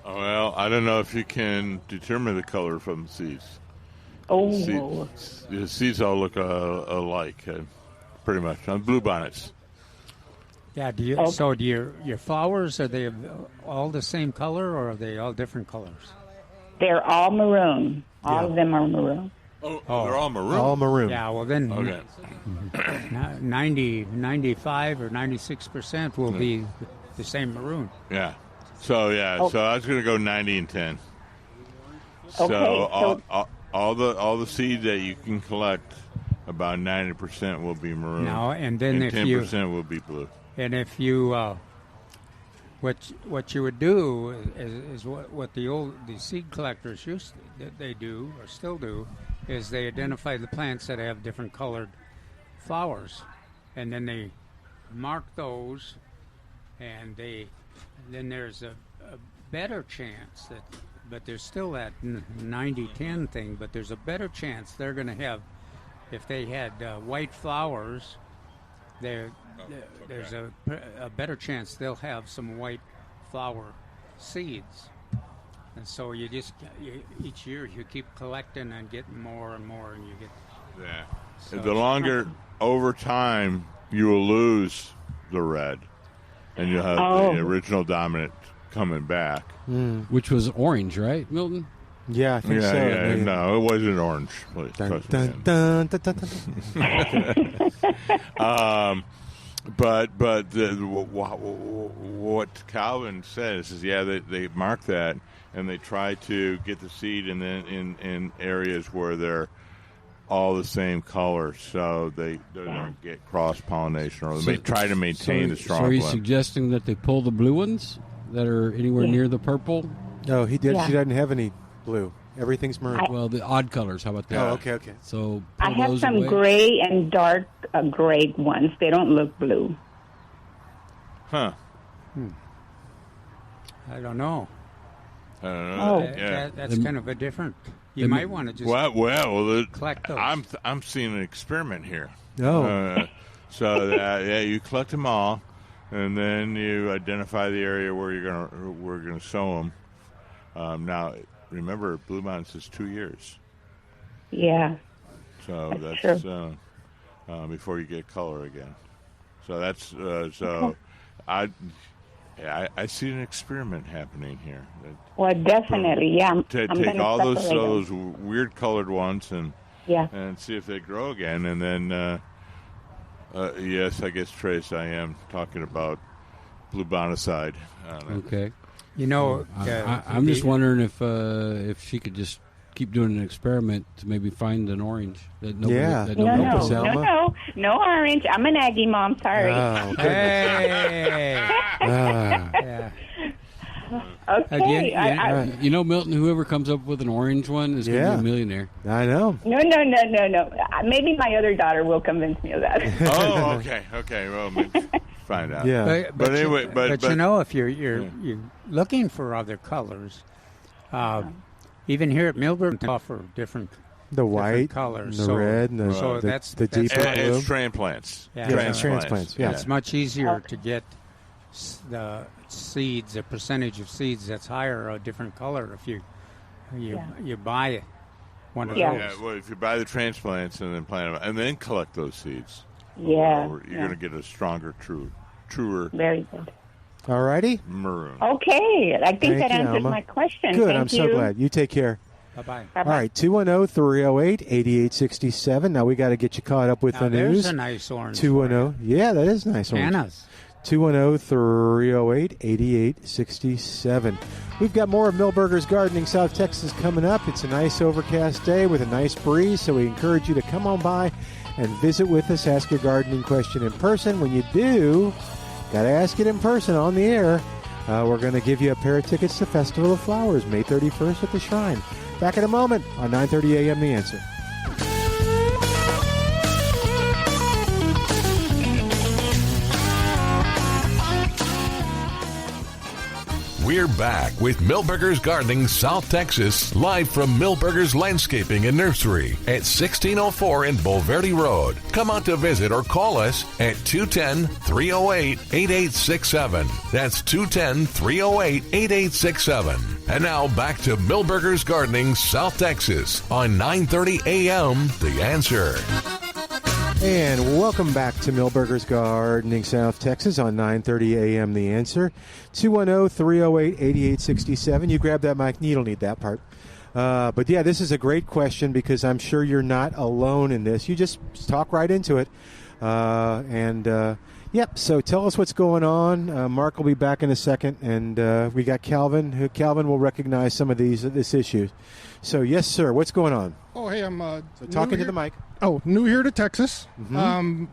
E: Well, I don't know if you can determine the color from the seeds.
H: Oh,
E: The seeds all look alike, pretty much, on blue bonnets.
C: Yeah. So do your flowers, are they all the same color, or are they all different colors?
H: they're all maroon. All of them are maroon.
E: Oh, they're all maroon.
B: All maroon.
C: Yeah. Well, then
E: Okay.
C: 95 or 96% will be the same maroon.
E: Yeah. So so I was going to go 90 and 10.
H: Okay,
E: So all the seed that you can collect, about 90% will be maroon.
C: Now and then, if
E: 10% will be blue.
C: And if you, what you would do is what the seed collectors they do or still do, is they identify the plants that have different colored flowers, and then they mark those, and then there's a better chance but there's still that 90-10 thing, but there's a better chance they're going to have, if they had white flowers, there's a better chance they'll have some white flower seeds. And so each year you keep collecting and getting more and more, and you get.
E: Yeah.
C: So
E: The longer, over time, you will lose the red, and you'll have the original dominant coming back.
G: Which was orange, right, Milton?
B: Yeah, I think so.
E: Yeah. No, it wasn't orange. Please,
B: Dun,
E: trust
B: dun,
E: me.
B: dun, dun, dun, dun.
E: But what Calvin says is, they mark that, and they try to get the seed in areas where they're all the same color, so they don't get cross pollination, or they try to maintain the strong
G: So are you
E: blend.
G: suggesting that they pull the blue ones that are anywhere near the purple?
B: No, he did.
H: Yeah.
B: She doesn't have any blue. Everything's maroon.
G: Well, the odd colors. How about that?
B: Oh, okay.
G: So
H: I
G: pull
H: have
G: those
H: some
G: away.
H: gray and dark gray ones. They don't look blue.
E: Huh?
C: I don't know.
E: I don't know.
H: Oh.
C: That's kind of a different. You might want to just
E: collect
C: collect those.
E: I'm seeing an experiment here.
B: Oh.
E: So you collect them all, and then you identify the area where we're gonna sow them. Now, remember, Blue Mountains is 2 years,
H: Yeah.
E: so
H: That's
E: that's before you get color again. So that's so I see an experiment happening here.
H: Well, definitely, yeah. I'm
E: Take
H: gonna
E: all
H: separate them.
E: those weird colored ones and see if they grow again, and then yes, I guess, Trace, I am talking about blue bonacide.
G: Okay.
C: You know,
G: I'm just wondering if she could just keep doing an experiment to maybe find an orange. That nobody,
H: No orange. I'm an Aggie mom. Sorry.
B: Oh,
C: hey. Yeah.
H: Okay.
G: You know, Milton, whoever comes up with an orange one is going to be a millionaire.
B: I know.
H: No. Maybe my other daughter will convince me of that.
E: Oh, okay. Well, find out.
B: Yeah.
E: But anyway,
C: but you know, if you're looking for other colors, even here at Milburn, they offer different
B: white
C: colors,
B: and the red, and the deep blue.
E: It's transplants.
B: Yeah, transplants. Yeah,
C: it's much easier to get the seeds, a percentage of seeds that's higher, a different color if you buy one of those.
E: Yeah, well, if you buy the transplants and then plant them and then collect those seeds,
H: you're
E: going to get a stronger, truer.
H: Very good.
B: All righty.
E: Maroon.
H: Okay, I think that answers
B: Alma.
H: my question.
B: Good,
H: Thank
B: I'm so glad. You take care.
C: Bye-bye.
B: All right, 210-308-8867. Now we got to get you caught up with the news.
C: There's a nice orange.
B: 210. Yeah, that is nice orange.
C: Anna's.
B: 210-308-8867. We've got more of Milberger's Gardening South Texas coming up. It's a nice overcast day with a nice breeze, so we encourage you to come on by and visit with us. Ask your gardening question in person. When you do, got to ask it in person on the air. We're going to give you a pair of tickets to Festival of Flowers, May 31st at the Shrine. Back in a moment on 9:30 a.m. The Answer.
A: We're back with Milberger's Gardening South Texas, live from Milberger's Landscaping and Nursery at 1604 in Bulverde Road. Come out to visit or call us at 210-308-8867. That's 210-308-8867. And now back to Milberger's Gardening South Texas on 9:30 a.m. The Answer.
B: And welcome back to Milberger's Gardening South Texas on 9:30 a.m. The Answer. 210-308-8867. You grab that mic. You don't need that part. But yeah, this is a great question because I'm sure you're not alone in this. You just talk right into it. Yep, so tell us what's going on. Mark will be back in a second, and we got Calvin. Calvin will recognize some of this issue. So, yes, sir, what's going on?
I: Oh, hey, I'm
B: talking to the mic.
I: Oh, new here to Texas.
B: Mm-hmm.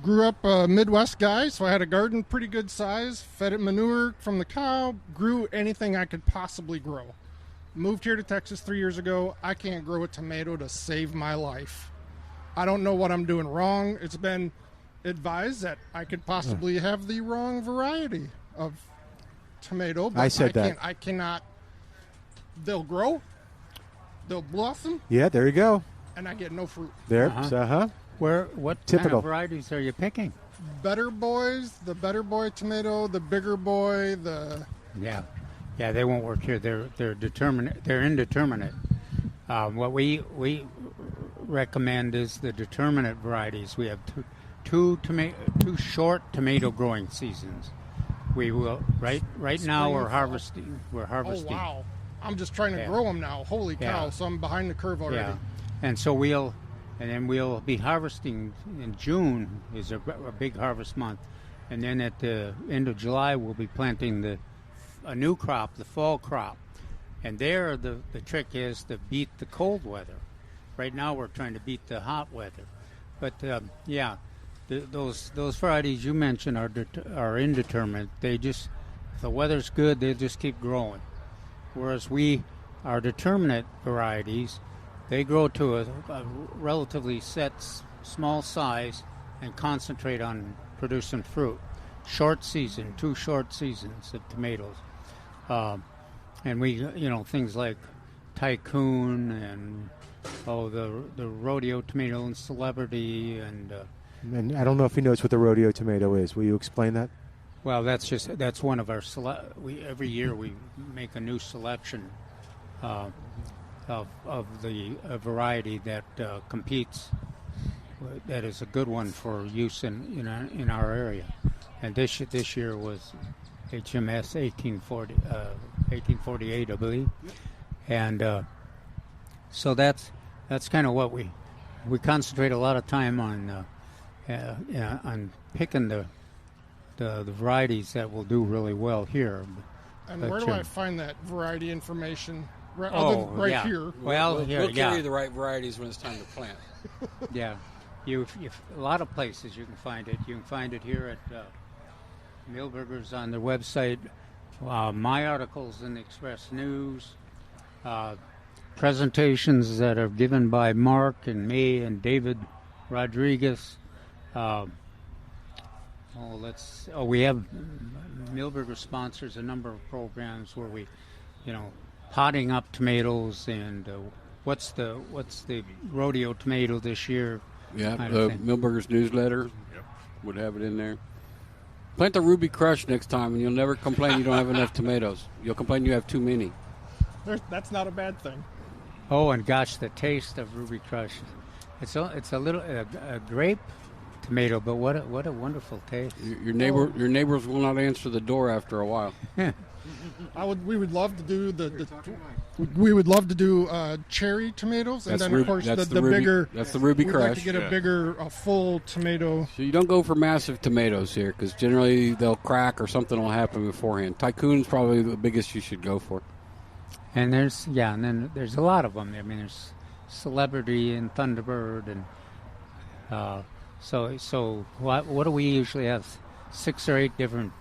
I: Grew up a Midwest guy, so I had a garden pretty good size, fed it manure from the cow, grew anything I could possibly grow. Moved here to Texas 3 years ago. I can't grow a tomato to save my life. I don't know what I'm doing wrong. It's been advised that I could possibly have the wrong variety of tomato, but I cannot. They'll grow, they'll blossom.
B: Yeah, there you go.
I: And I get no fruit.
B: There,
C: What kind of varieties are you picking?
I: Better Boys, the Better Boy tomato, the Bigger Boy, the...
C: Yeah, they won't work here. They're indeterminate. What we recommend is the determinate varieties. We have two short tomato growing seasons. We will right now we're harvesting.
I: Oh wow! I'm just trying to grow them now. Holy cow! So I'm behind the curve already.
C: Yeah, and so we'll be harvesting in June is a big harvest month, and then at the end of July we'll be planting a new crop, the fall crop, and there the trick is to beat the cold weather. Right now we're trying to beat the hot weather, but those varieties you mentioned are indeterminate. They just, if the weather's good, they just keep growing. Whereas our determinate varieties, they grow to a relatively set small size and concentrate on producing fruit. Two short seasons of tomatoes, and things like Tycoon and the rodeo tomato and Celebrity and
B: I don't know if he knows what the rodeo tomato is. Will you explain that?
C: Well, that's one of our every year we make a new selection of the variety that competes. That is a good one for use in our area, and this year was HMS 1848, I believe, and so that's kind of what we concentrate a lot of time on picking the varieties that will do really well here.
I: And
C: But
I: where do I find that variety information? Right,
C: yeah.
I: here.
C: Well, here,
G: we'll
C: yeah.
G: carry the right varieties when it's time to plant.
C: Yeah, a lot of places you can find it. You can find it here at Milberger's on their website. My articles in the Express News, presentations that are given by Mark and me and David Rodriguez. We have Milberger sponsors a number of programs where we, potting up tomatoes and what's the rodeo tomato this year.
G: Yeah, Milberger's newsletter would have it in there. Plant the Ruby Crush next time, and you'll never complain you don't have enough tomatoes. You'll complain you have too many.
I: That's not a bad thing.
C: Oh, and gosh, the taste of Ruby Crush. It's a little a grape tomato, but what a wonderful taste.
G: Your neighbors will not answer the door after a while.
I: We would love to do cherry tomatoes, and then of course the bigger.
G: That's the Ruby
I: We'd
G: Crush.
I: like to get a bigger, full tomato.
G: So you don't go for massive tomatoes here, because generally they'll crack or something will happen beforehand. Tycoon's probably the biggest you should go for.
C: And there's a lot of them. I mean, there's Celebrity and Thunderbird, and so what do we usually have? 6 or 8 different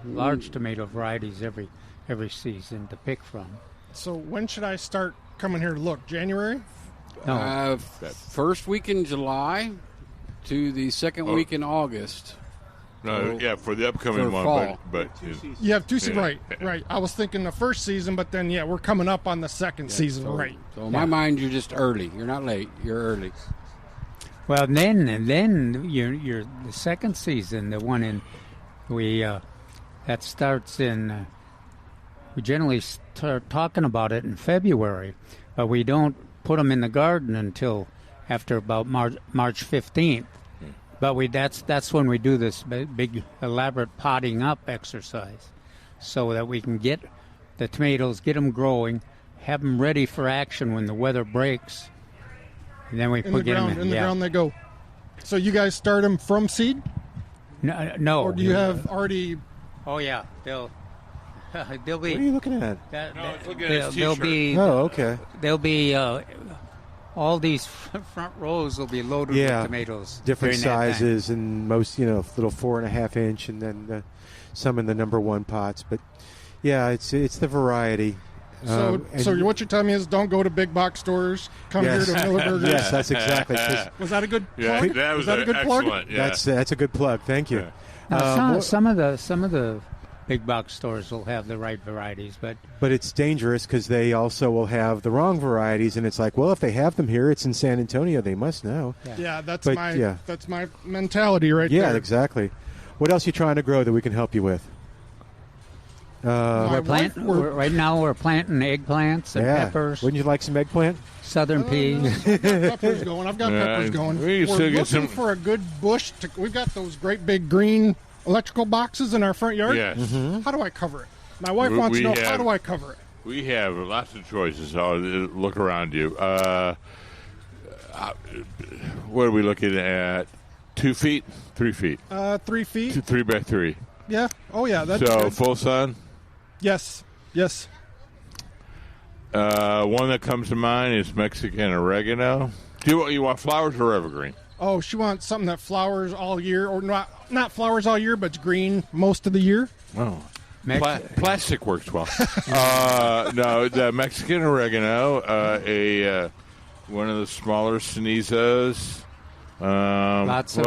C: large tomato varieties every season to pick from.
I: So when should I start coming here to look? January?
C: No.
G: First week in July to the second week in August.
E: No, for the upcoming one,
G: fall.
E: but
I: you have 2 seasons, right. I was thinking the first season, but then we're coming up on the second season, right?
G: So in my mind, you're just early. You're not late. You're early.
C: Well, then you're the second season, the one that starts in. We generally start talking about it in February, but we don't put them in the garden until after about March 15th. But that's when we do this big elaborate potting up exercise, so that we can get the tomatoes, get them growing, have them ready for action when the weather breaks. And then we
I: in the ground they go. So you guys start them from seed?
C: No.
I: Or do you have already?
C: Oh yeah, they'll be.
B: What are you looking at?
C: They'll be.
B: Oh, okay.
C: They'll be. All these front rows will be loaded with tomatoes.
B: Different sizes, and most little 4.5 inch, and then some in the number 1 pots. But yeah, it's the variety.
I: So what you're telling me is don't go to big box stores. Come here to Milberger's.
B: Yes, that's exactly.
I: Was that a good
E: plug?
I: plug?
E: That was
I: a good
E: excellent.
I: plug?
E: Yeah.
B: That's a good plug. Thank you.
C: Now, some of the big box stores will have the right varieties, but
B: it's dangerous because they also will have the wrong varieties, and it's like, well, if they have them here, it's in San Antonio, they must know.
I: Yeah, that's my mentality right there.
B: Yeah, exactly. What else are you trying to grow that we can help you with?
C: Right now we're planting eggplants and peppers.
B: Wouldn't you like some eggplant?
C: Southern peas.
I: I've got peppers going. We're looking for a good bush. We've got those great big green electrical boxes in our front yard.
E: Yes.
B: Mm-hmm.
I: How do I cover it? My wife wants to know, how do I cover it?
E: We have lots of choices. I'll look around you. What are we looking at? 2 feet? 3 feet?
I: 3 feet.
E: 3 by 3.
I: Yeah. Oh, yeah. That's
E: so
I: good.
E: Full sun?
I: Yes.
E: One that comes to mind is Mexican oregano. Do you want flowers or evergreen?
I: Oh, she wants something that flowers all year, or not flowers all year, but it's green most of the year.
E: Oh, plastic works well. No, the Mexican oregano, one of the smaller sinizas.
C: Lots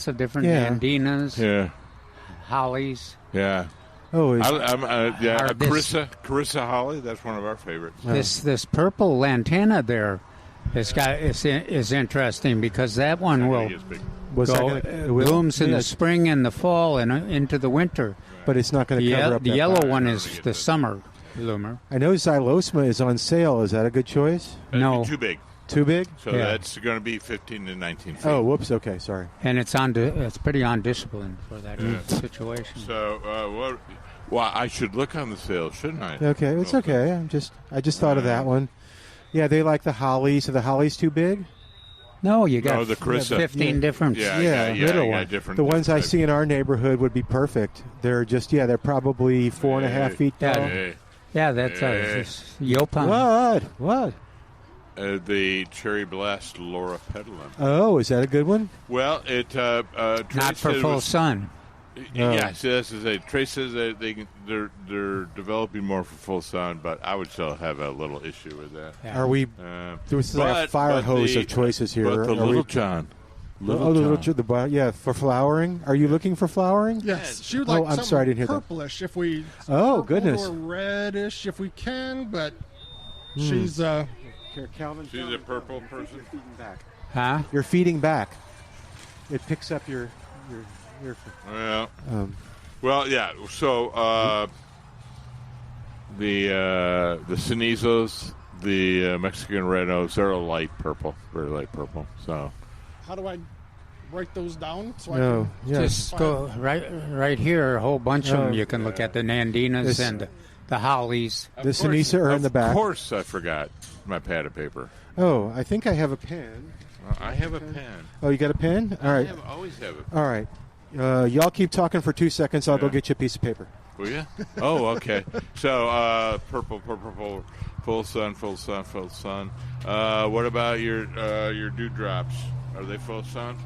C: of different andinas, hollies.
E: Yeah.
B: Oh,
E: Carissa holly. That's one of our favorites.
C: This purple lantana there is interesting because that one blooms in the spring and the fall and into the winter.
B: But it's not going to cover up.
C: The yellow one is the summer bloomer.
B: I know Xylosma is on sale. Is that a good choice?
C: No.
E: Too big.
B: Too big?
E: So that's going to be 15 to 19 feet.
B: Oh, whoops. Okay, sorry.
C: And it's pretty undisciplined for that situation.
E: So, I should look on the sale, shouldn't I?
B: Okay, it's okay. I just thought of that one. Yeah, they like the hollies. Are the hollies too big?
C: No, you got
E: the Carissa.
C: 15 different
B: little ones. The ones I see in our neighborhood would be perfect. They're just, they're probably 4.5 feet tall.
C: Yeah, that's Yopon.
B: What?
E: The Cherry Blast Laura Pedalin.
B: Oh, is that a good one?
E: Well, it
C: not for full sun.
E: Yes, this is a Trace says that they're developing more for full sun, but I would still have a little issue with that.
B: Yeah. Are we? There's like a fire hose of choices here.
E: But the Little John.
B: For flowering. Are you looking for flowering?
I: Yes, she would like
B: I'm sorry, I didn't hear
I: purplish if we.
B: Oh, goodness.
I: Or reddish if we can, but she's
B: Calvin.
E: She's a purple person.
C: Huh?
B: You're feeding back. It picks up your.
E: Well, yeah. So the Cenizos, the Mexican red oaks, they're a light purple, very light purple. So,
I: how do I write those down? So
B: I can
C: just go right here. A whole bunch of them. You can look at the Nandinas and the hollies.
B: The Ceniza are in the back.
E: Of course, I forgot my pad of paper.
B: Oh, I think I have a pen.
E: I have a pen.
B: Oh, you got a pen? All right.
E: I always have it.
B: All right. Y'all keep talking for 2 seconds. I'll go get you a piece of paper.
E: Will you? Oh, okay. So, purple, full sun. What about your dewdrops? Are they full sun?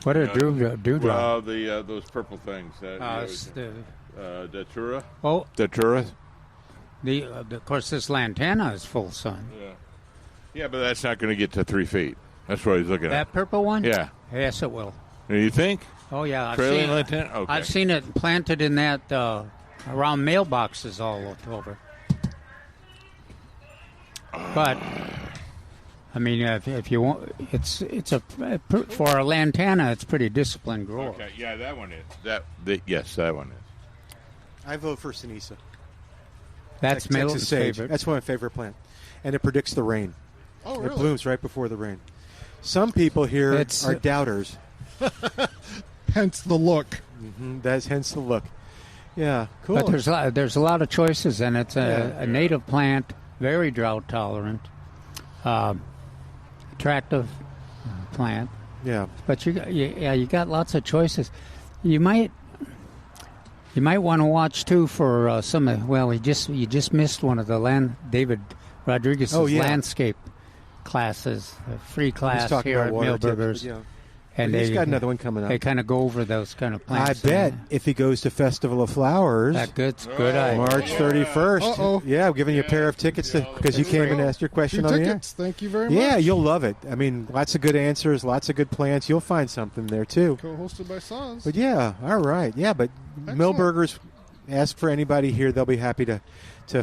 C: What are dewdrops?
E: Well, those purple things. Datura.
C: Oh,
E: Datura.
C: Of course, this lantana is full sun.
E: Yeah, but that's not going to get to 3 feet. That's what he's looking at.
C: That purple one?
E: Yeah.
C: Yes, it will.
E: You think?
C: Oh, yeah.
E: I've
C: seen it planted in that around mailboxes all over. But, I mean, if you want, for a lantana, it's pretty disciplined grower.
E: Okay, yeah, that one is. Yes, that one is.
B: I vote for Ceniza.
C: That's Milton's favorite.
B: That's my favorite plant. And it predicts the rain.
I: Oh, really?
B: It blooms right before the rain. Some people here are doubters.
I: Hence the look.
B: Mm-hmm. That's hence the look. Yeah, cool.
C: But there's a lot of choices, and it's a native plant, very drought tolerant, attractive plant.
B: Yeah.
C: But you got lots of choices. You might want to watch too for some. Well, you just missed one of the David Rodriguez's landscape classes, a free class here at Milberger's.
B: And he's got another one coming up.
C: They kind of go over those kind of plants.
B: I bet if he goes to Festival of Flowers,
C: that's good idea.
B: March 31st. Yeah, I'm giving you a pair of tickets because you came and asked your question on the air.
I: Thank you very much.
B: Yeah, you'll love it. I mean, lots of good answers, lots of good plants. You'll find something there too.
I: Co-hosted by Sons.
B: But yeah, all right. Yeah, but Milberger's, ask for anybody here. They'll be happy to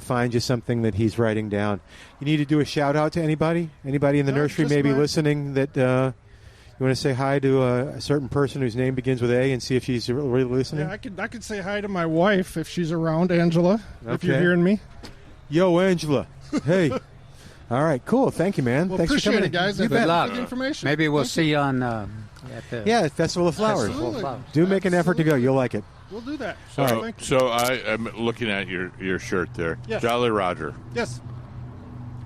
B: find you something that he's writing down. You need to do a shout out to anybody? Anybody in the nursery maybe listening that you want to say hi to a certain person whose name begins with A and see if she's really listening?
I: Yeah, I could say hi to my wife if she's around, Angela, if you're hearing me.
B: Yo, Angela. Hey. All right, cool. Thank you, man.
I: Well,
B: Thanks
I: appreciate
B: for coming
I: it, guys.
B: You
I: bet.
C: Luck.
I: Information.
C: Maybe we'll see you on at the
B: Festival of Flowers.
I: Absolutely.
B: Do make an effort to go. You'll like it.
I: We'll do that.
E: So I am looking at your shirt there.
I: Yes.
E: Jolly Roger.
I: Yes.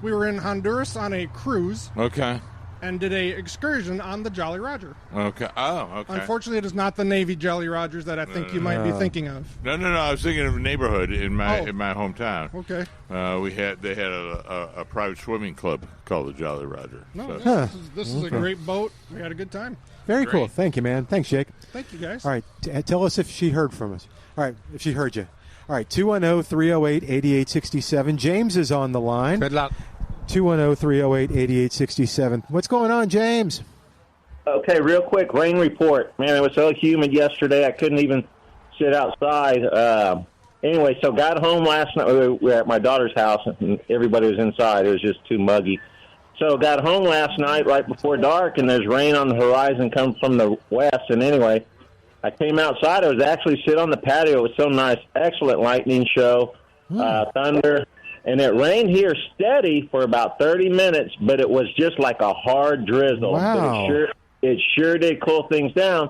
I: We were in Honduras on a cruise.
E: Okay.
I: And did a excursion on the Jolly Roger.
E: Okay. Oh, okay.
I: Unfortunately, it is not the Navy Jolly Rogers that I think you might be thinking of.
E: No. I was thinking of a neighborhood in my hometown.
I: Okay.
E: They had a private swimming club called the Jolly Roger.
I: No, this is a great boat. We had a good time.
B: Very cool. Thank you, man. Thanks, Jake.
I: Thank you, guys.
B: All right. Tell us if she heard from us. All right. If she heard you. All right. 210-308-8867. James is on the line.
C: Good luck.
B: 210-308-8867. What's going on, James?
J: Okay, real quick, rain report. Man, it was so humid yesterday I couldn't even sit outside. Anyway, so got home last night. We were at my daughter's house, and everybody was inside. It was just too muggy. So got home last night right before dark, and there's rain on the horizon coming from the west. And anyway, I came outside. I was actually sitting on the patio. It was so nice. Excellent lightning show, thunder. And it rained here steady for about 30 minutes, but it was just like a hard drizzle.
B: Wow.
J: But it sure did cool things down.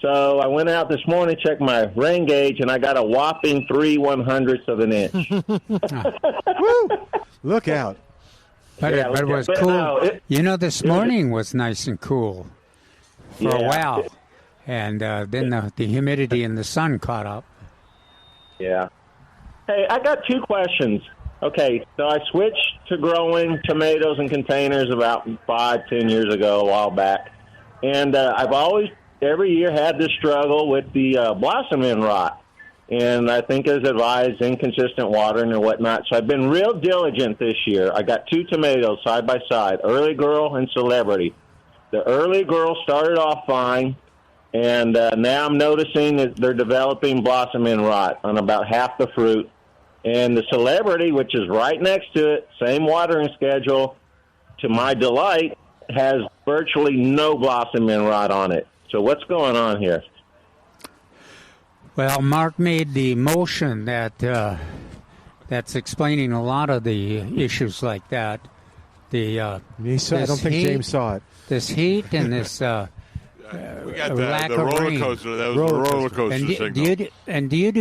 J: So I went out this morning, checked my rain gauge, and I got a whopping 3/100ths of an inch.
B: Woo! Look out.
C: But it was cool.
J: No,
C: this morning was nice and cool for a while. And then the humidity and the sun caught up.
J: Yeah. Hey, I got 2 questions. Okay, so I switched to growing tomatoes in containers about 5-10 years ago, a while back. And I've always, every year, had this struggle with the blossom end rot. And I think as advised, inconsistent watering and whatnot. So I've been real diligent this year. I got 2 tomatoes side by side, Early Girl and Celebrity. The Early Girl started off fine, and now I'm noticing that they're developing blossom end rot on about half the fruit. And the Celebrity, which is right next to it, same watering schedule, to my delight, has virtually no blossom end rot on it. So what's going on here?
C: Well, Mark made the motion that's explaining a lot of the issues like that. I
B: don't think James saw it.
C: This heat and this
E: we got
C: lack
E: the
C: of
E: roller
C: rain.
E: coaster. That was the roller coaster signal.
C: Do you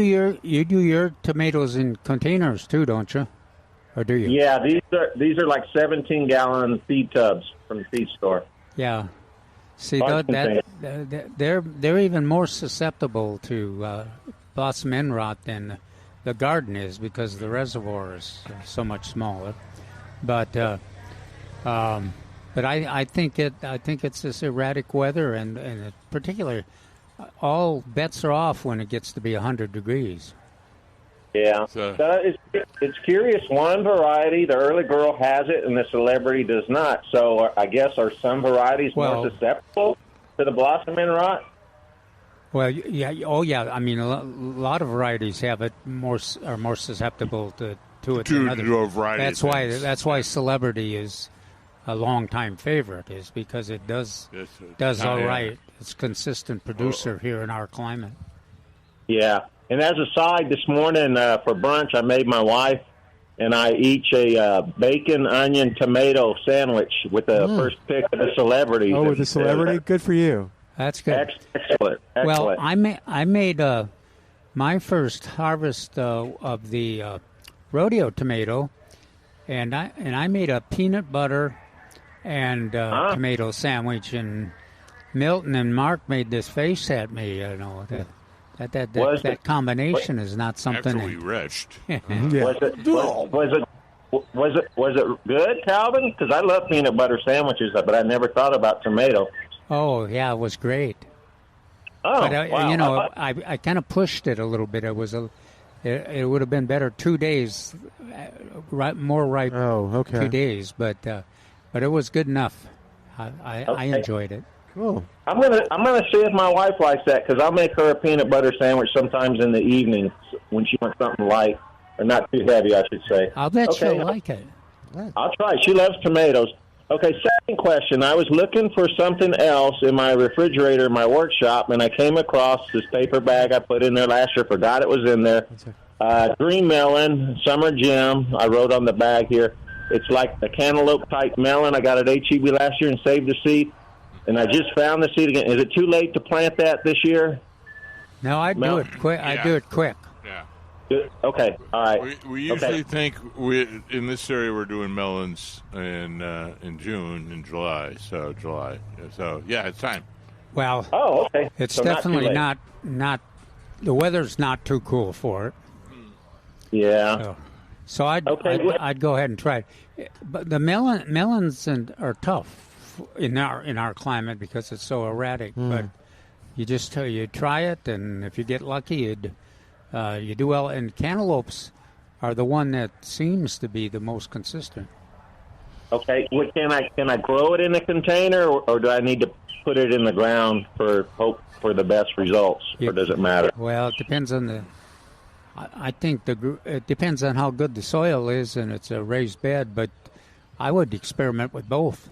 C: do your tomatoes in containers too, don't you? Or do you?
J: Yeah, these are like 17-gallon feed tubs from the feed store.
C: Yeah. See, they're even more susceptible to blossom end rot than the garden is because the reservoir is so much smaller. But I think it's this erratic weather and particularly all bets are off when it gets to be 100 degrees.
J: Yeah, it's curious. One variety, the Early Girl, has it, and the Celebrity does not. So I guess are some varieties more susceptible to the blossom end rot?
C: Well, yeah. Oh, yeah. I mean, a lot of varieties have it are more susceptible to it than others. That's why Celebrity is a long-time favorite, is because it does all right. It's a consistent producer here in our climate.
J: Yeah. And as a side, this morning for brunch, I made my wife and I each a bacon, onion, tomato sandwich with the first pick of the Celebrity.
B: Oh, with the Celebrity? Good for you.
C: That's good.
J: Excellent.
C: Well, I made my first harvest of the rodeo tomato, and I made a peanut butter and tomato sandwich, and Milton and Mark made this face at me, That combination is not something.
E: After we retched.
J: Was it good, Calvin? Because I love peanut butter sandwiches, but I never thought about tomato.
C: Oh yeah, it was great.
J: Oh,
C: but,
J: wow.
C: I kind of pushed it a little bit. It would have been better 2 days, more ripe.
B: Oh, okay.
C: 2 days, but it was good enough. I enjoyed it.
B: Cool.
J: I'm gonna see if my wife likes that, because I'll make her a peanut butter sandwich sometimes in the evening when she wants something light or not too heavy, I should say.
C: I'll bet she'll like it.
J: I'll try. She loves tomatoes. Okay, second question. I was looking for something else in my refrigerator in my workshop, and I came across this paper bag I put in there last year. Forgot it was in there. Green melon, summer gem. I wrote on the bag here. It's like a cantaloupe type melon. I got it at HEB last year and saved the seed. And I just found the seed again. Is it too late to plant that this year?
C: No, I'd do it quick. I'd do it quick.
E: Yeah.
J: Okay. All right.
E: We usually think in this area we're doing melons in June and July. So July. So yeah, it's time.
C: Well.
J: Oh, okay.
C: It's
J: so
C: definitely not. The weather's not too cool for it.
J: Yeah.
C: So I'd go ahead and try it. But the melons are tough in our climate because it's so erratic. But you try it, and if you get lucky, you do well. And cantaloupes are the one that seems to be the most consistent.
J: Okay. Well, can I grow it in a container, or do I need to put it in the ground for the best results, or does it matter?
C: Well, it depends on I think it depends on how good the soil is, and it's a raised bed. But I would experiment with both.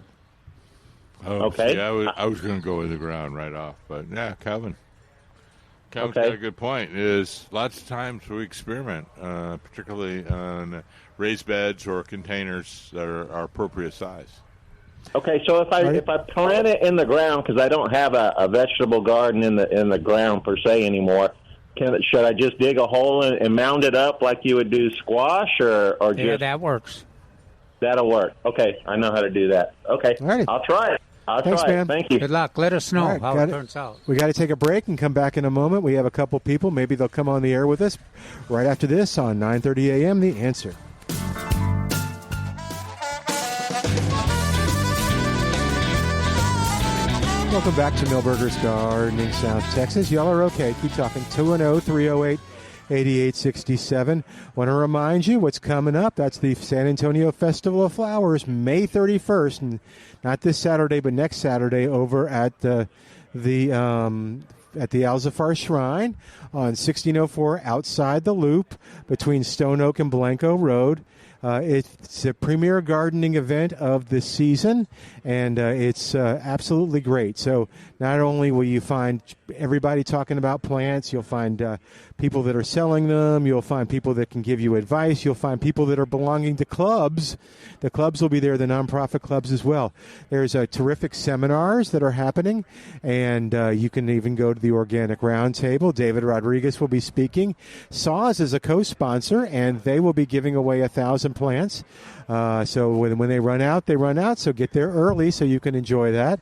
E: Oh,
J: okay.
E: See, I was going to go with the ground right off, but yeah, Calvin's got a good point. Is lots of times we experiment, particularly on raised beds or containers that are appropriate size.
J: Okay, so if I plant it in the ground, because I don't have a vegetable garden in the ground per se anymore, should I just dig a hole and mound it up like you would do squash, or just?
C: Yeah, that works.
J: That'll work. Okay, I know how to do that. Okay,
B: Alrighty.
J: I'll try it.
B: Thanks, man.
J: Thank you.
C: Good luck. Let us know
B: All right,
C: how
B: got
C: it
B: it.
C: turns out.
B: We got to take a break and come back in a moment. We have a couple people. Maybe they'll come on the air with us right after this on 9:30 a.m. The Answer. Welcome back to Milberger's Gardening, South Texas. Y'all are okay. Keep talking. 210-308-8867. Want to remind you what's coming up. That's the San Antonio Festival of Flowers, May 31st. And not this Saturday, but next Saturday over at the Alzafar Shrine on 1604 outside the Loop between Stone Oak and Blanco Road. It's a premier gardening event of the season, and it's absolutely great. So not only will you find everybody talking about plants, you'll find people that are selling them, you'll find people that can give you advice, you'll find people that are belonging to clubs. The clubs will be there, the nonprofit clubs as well. There's terrific seminars that are happening, and you can even go to the Organic Roundtable. David Rodriguez will be speaking. Saws is a co-sponsor, and they will be giving away 1,000 plants. So when they run out, they run out. So get there early so you can enjoy that.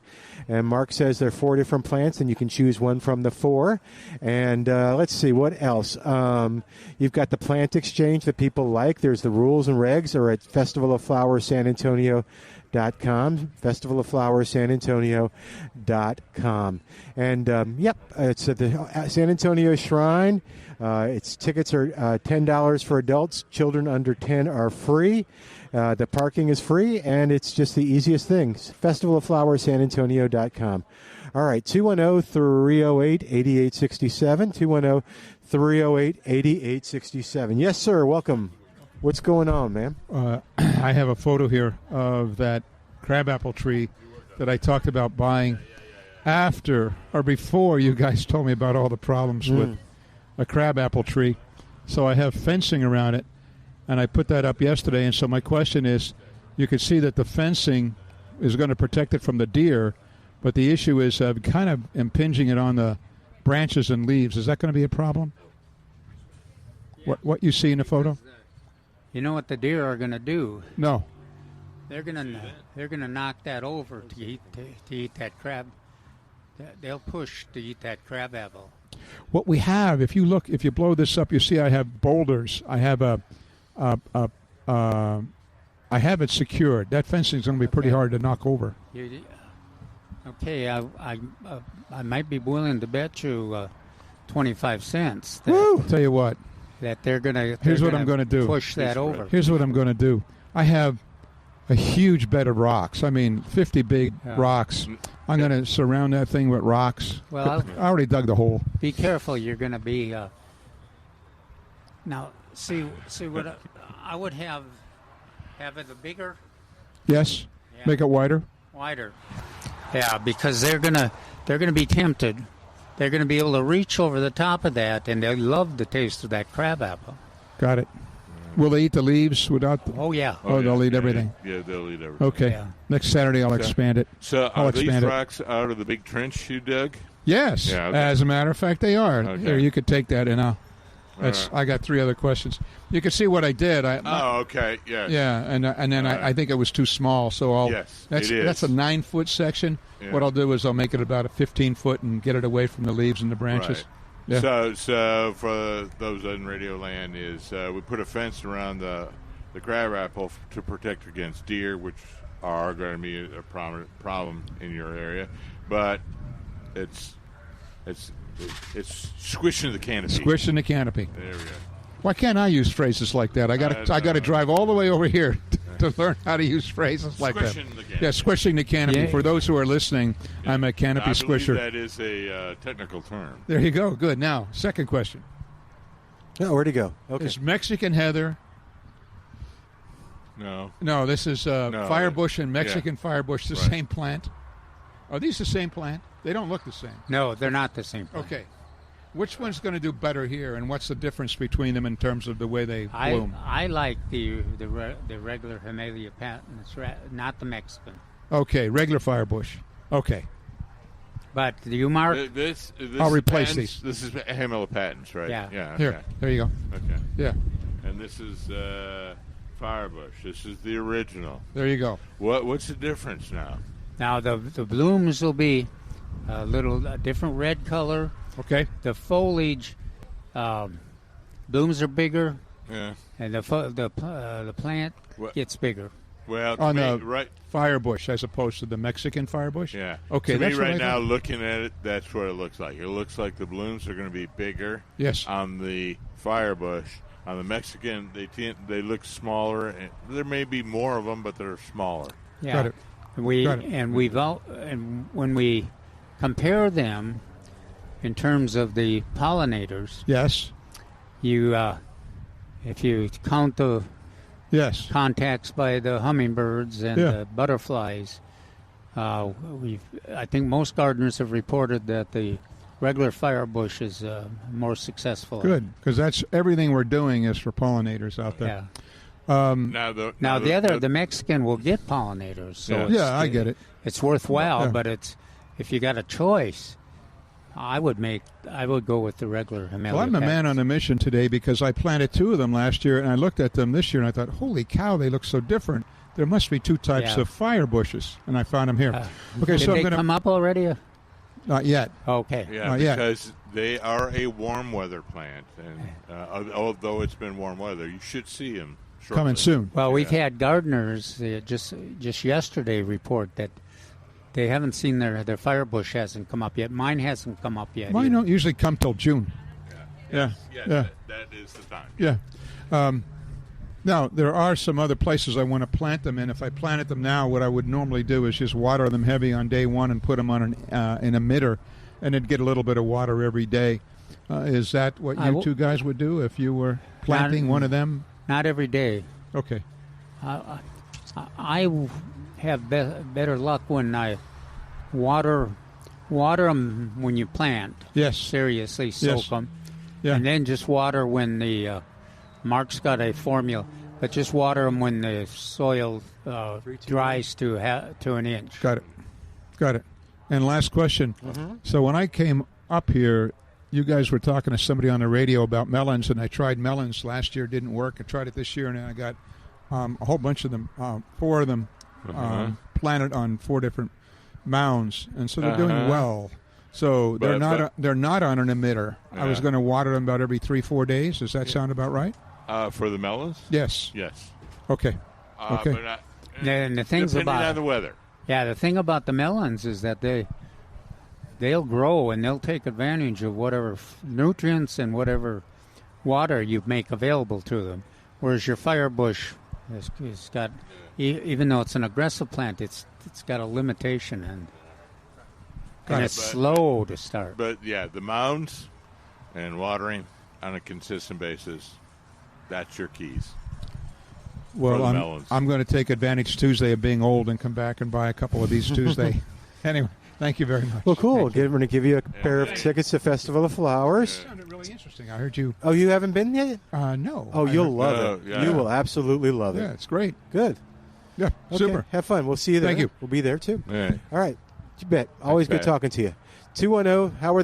B: And Mark says there are 4 different plants, and you can choose one from the 4. And let's see, what else? You've got the plant exchange that people like. There's the rules and regs are at festivaloflowerssanantonio.com, festivaloflowerssanantonio.com. And, it's at the San Antonio Shrine. Its tickets are $10 for adults. Children under 10 are free. The parking is free, and it's just the easiest thing. Festivaloflowerssanantonio.com. All right, 210-308-8867, 210-308-8867. Yes, sir, welcome. What's going on, man?
K: I have a photo here of that crabapple tree that I talked about buying after or before you guys told me about all the problems with a crabapple tree. So I have fencing around it, and I put that up yesterday. And so my question is, you can see that the fencing is going to protect it from the deer, but the issue is kind of impinging it on the branches and leaves. Is that going to be a problem? What you see in the photo?
C: You know what the deer are going to do?
K: No.
C: They're gonna knock that over to eat that crab. They'll push to eat that crab apple.
K: What we have, if you blow this up, you see I have boulders. I have I have it secured. That fencing is going to be pretty hard to knock over.
C: Okay, I might be willing to bet you 25 cents.
K: Woo! Tell you what.
C: That they're gonna.
K: Here's what I'm going to do.
C: Push that over.
K: Here's what I'm going to do. I have a huge bed of rocks. I mean, 50 big rocks. I'm going to surround that thing with rocks.
C: Well,
K: I already dug the hole.
C: Be careful. You're going to be. Now, see what I would have it a bigger.
K: Yes. Yeah. Make it wider.
C: Wider. Yeah, because they're gonna be tempted. They're going to be able to reach over the top of that, and they love the taste of that crab apple.
K: Got it. Will they eat the leaves without?
C: Oh, yeah.
K: They'll eat everything.
E: Yeah, they'll eat everything.
K: Okay. Yeah. Next Saturday, I'll expand it.
E: So are these rocks out of the big trench you dug?
K: Yes. Yeah, okay. As a matter of fact, they are. Okay. Here, you could take that, and I got 3 other questions. You can see what I did.
E: Okay. Yes.
K: Yeah, and then I think it was too small, so
E: Yes,
K: that's
E: it is.
K: That's a 9-foot section. Yeah. What I'll do is I'll make it about a 15-foot and get it away from the leaves and the branches.
E: Right.
K: Yeah.
E: So for those in Radio Land, we put a fence around the crabapple to protect against deer, which are going to be a prominent problem in your area, but it's squishing the canopy.
K: Squishing the canopy.
E: There we go.
K: Why can't I use phrases like that? I got to drive all the way over here to learn how to use phrases like that. Yeah, squishing the canopy. Yeah. For those who are listening, I'm a canopy squisher.
E: That is a technical term.
K: There you go. Good. Now, second question.
B: Oh, where'd he go? Okay.
K: Is Mexican heather? No, this is firebush and Mexican firebush the same plant? Are these the same plant? They don't look the same.
C: No, they're not the same plant.
K: Okay. Which one's going to do better here, and what's the difference between them in terms of the way they bloom?
C: I like the regular Himalaya patent, not the Mexican.
K: Okay, regular firebush. Okay.
C: But you mark...
E: This
K: I'll replace these.
E: This is Himalaya patents, right?
C: Yeah.
E: Okay.
K: Here, there you go.
E: Okay.
K: Yeah.
E: And this is firebush. This is the original.
K: There you go.
E: What's the difference now?
C: Now the blooms will be a different red color.
K: Okay.
C: The foliage, blooms are bigger.
E: Yeah.
C: And the plant gets bigger.
E: Well,
K: on the firebush as opposed to the Mexican firebush?
E: Yeah.
K: Okay,
E: to
K: that's
E: me right
K: what I
E: now,
K: thought.
E: looking at it, that's what it looks like. It looks like the blooms are going to be bigger.
K: Yes.
E: On the firebush. On the Mexican, they look smaller. And there may be more of them, but they're smaller.
C: Yeah.
K: Got it.
C: And when we compare them in terms of the pollinators.
K: Yes.
C: If you count the contacts by the hummingbirds and the butterflies, I think most gardeners have reported that the regular firebush is more successful.
K: Good, because that's everything we're doing is for pollinators out there.
C: Yeah.
E: Now
C: the Mexican will get pollinators. So
K: I get it.
C: It's worthwhile,
K: Yeah.
C: but if you got a choice, I would go with the regular Hemilia.
K: Well, I'm a man on a mission today because I planted 2 of them last year, and I looked at them this year, and I thought, holy cow, they look so different. There must be 2 types of fire bushes, and I found them here.
C: Okay, so I'm going to come up already?
K: Not yet.
C: Okay.
E: Yeah, because they are a warm weather plant, and although it's been warm weather, you should see them shortly.
K: Coming soon.
C: Well, we've had gardeners just yesterday report that they haven't seen their firebush hasn't come up yet. Mine hasn't come up yet.
K: Mine don't usually come till June. Yeah.
E: That is the time.
K: Yeah. Now, there are some other places I want to plant them in. If I planted them now, what I would normally do is just water them heavy on day one and put them on an emitter, and it'd get a little bit of water every day. Is that what you two guys would do if you were planting one of them?
C: Not every day.
K: Okay.
C: I have better luck when I water them when you plant.
K: Yes.
C: Seriously, soak them.
K: Yeah.
C: And then just water when the Mark's got a formula, but just water them when the soil dries to an inch.
K: Got it. And last question.
C: Mm-hmm.
K: So when I came up here, you guys were talking to somebody on the radio about melons, and I tried melons last year. Didn't work. I tried it this year, and I got a whole bunch of them, 4 of them planted on 4 different mounds, and so they're doing well. So they're not on an emitter. I was going to water them about every 3-4 days. Does that sound about right?
E: For the melons?
K: Yes.
E: Yes.
K: Okay. Okay.
E: But
C: and the things
E: depending on the weather.
C: Yeah, the thing about the melons is that they'll grow and they'll take advantage of whatever nutrients and whatever water you make available to them. Whereas your firebush has got, even though it's an aggressive plant, it's got a limitation and it's slow to start.
E: But yeah, the mounds and watering on a consistent basis, that's your keys.
K: Well, I'm going to take advantage Tuesday of being old and come back and buy a couple of these Tuesday. Anyway, thank you very much.
B: Well, cool. We're going to give you a pair of tickets to Festival of Flowers.
K: That sounded really interesting. I heard you.
B: Oh, you haven't been yet?
K: No.
B: Oh, you'll love it.
E: Yeah.
B: You will absolutely love it.
K: Yeah, it's great.
B: Good.
K: Yeah,
B: Okay,
K: super.
B: Have fun. We'll see you there.
K: Thank you.
B: We'll be there too.
E: Right.
B: All right. You bet. Always good
E: bet.
B: talking to you. 210. How are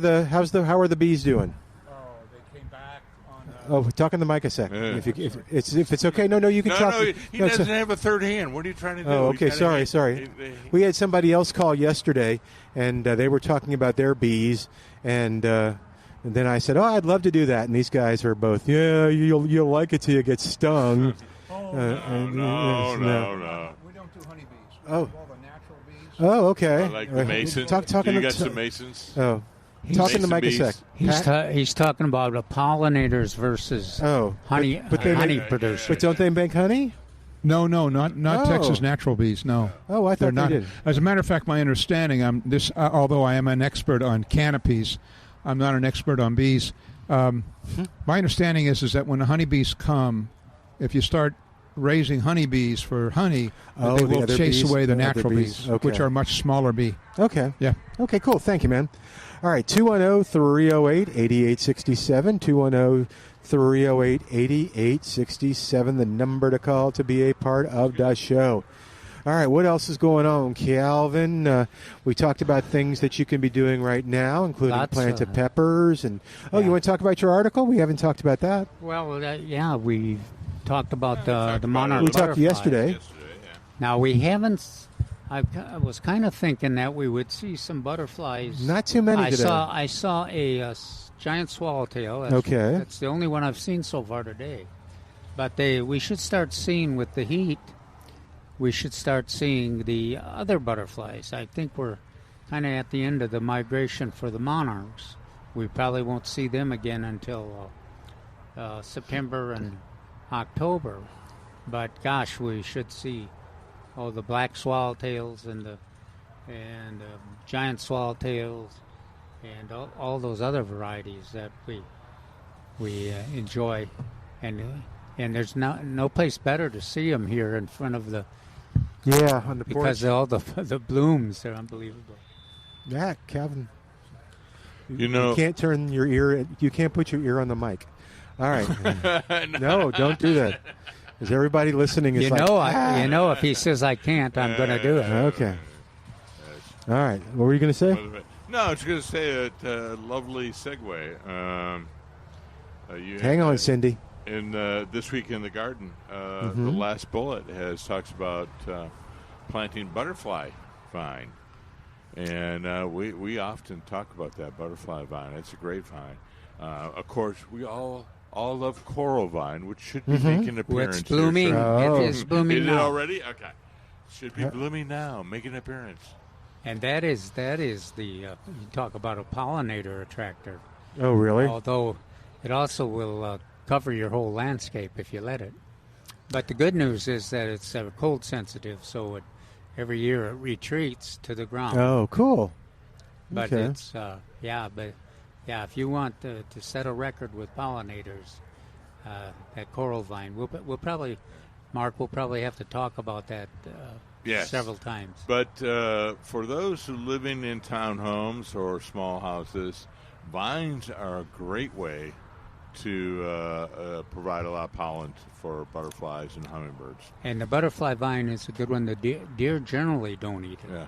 B: the bees doing?
K: Oh, they came back on.
B: Oh, talking to Mike a sec.
E: Yeah.
B: If it's okay. No, you can talk.
E: No, he
B: No, it's
E: doesn't have a third hand. What are you trying to do?
B: Oh,
E: He's
B: okay.
E: gotta
B: Sorry. We had somebody else call yesterday, and they were talking about their bees, and then I said, "Oh, I'd love to do that." And these guys are both, "Yeah, you'll like it till you get stung."
E: No.
K: We don't do honeybees.
B: Oh.
K: All the natural bees.
B: Oh, okay.
E: Like the mason.
B: Talking
E: you
B: to
E: got some masons.
B: Oh, talking to
E: Mason
B: Mike a
E: bees.
B: sec.
C: He's talking about the pollinators versus honey producers.
B: But don't they make honey?
K: No, not
B: Oh.
K: Texas natural bees. No.
B: Oh, I
K: They're
B: thought
K: not.
B: they did.
K: As a matter of fact, my understanding, although I am an expert on canopies, I'm not an expert on bees. My understanding is that when the honeybees come, if you start raising honeybees for honey,
B: Oh,
K: they
B: the
K: will
B: other
K: chase
B: bees?
K: away the
B: The other
K: natural
B: bees.
K: bees,
B: Okay.
K: which are much smaller bee.
B: Okay.
K: Yeah.
B: Okay, cool. Thank you, man. All right, 210-308-8867, 210-308-8867, the number to call to be a part of the show. All right, what else is going on, Calvin? We talked about things that you can be doing right now, including
C: Lots
B: planted
C: of-
B: peppers. And you want to talk about your article? We haven't talked about that.
C: Well, yeah, we talked about the monarch
B: We talked
C: butterfly.
B: yesterday.
C: Now, we haven't... I was kind of thinking that we would see some butterflies.
B: Not too many today.
C: I saw a giant swallowtail.
B: Okay.
C: That's the only one I've seen so far today. But we should start seeing, with the heat, we should start seeing the other butterflies. I think we're kind of at the end of the migration for the monarchs. We probably won't see them again until September and October. But gosh, we should see the black swallowtails and the giant swallowtails and all those other varieties that we enjoy, and there's no place better to see them here in front of the
B: on the porch,
C: because all the blooms are unbelievable.
B: Yeah, Calvin.
E: You
B: can't turn your ear. You can't put your ear on the mic. All right. No, don't do that. Because everybody listening is
C: if he says I can't, I'm going to do it.
B: Okay. All right. What were you going to say?
E: No, I was going to say a lovely segue.
B: Hang on, Cindy.
E: In This Week in the Garden, the last bullet talks about planting butterfly vine. And we often talk about that butterfly vine. It's a great vine. Of course, we all love coral vine, which should be making an appearance.
C: It's blooming.
E: Here,
C: It is blooming
E: Is
C: now.
E: it already? Okay. Should be blooming now, making an appearance.
C: And that is the you talk about a pollinator attractor.
B: Oh, really?
C: Although it also will cover your whole landscape if you let it. But the good news is that it's cold sensitive, so every year it retreats to the ground.
B: Oh, cool.
C: But
B: okay.
C: it's if you want to set a record with pollinators, that coral vine, we'll probably have to talk about that several times.
E: But for those who living in townhomes or small houses, vines are a great way to provide a lot of pollen for butterflies and hummingbirds.
C: And the butterfly vine is a good one. The deer generally don't eat it.
E: Yeah.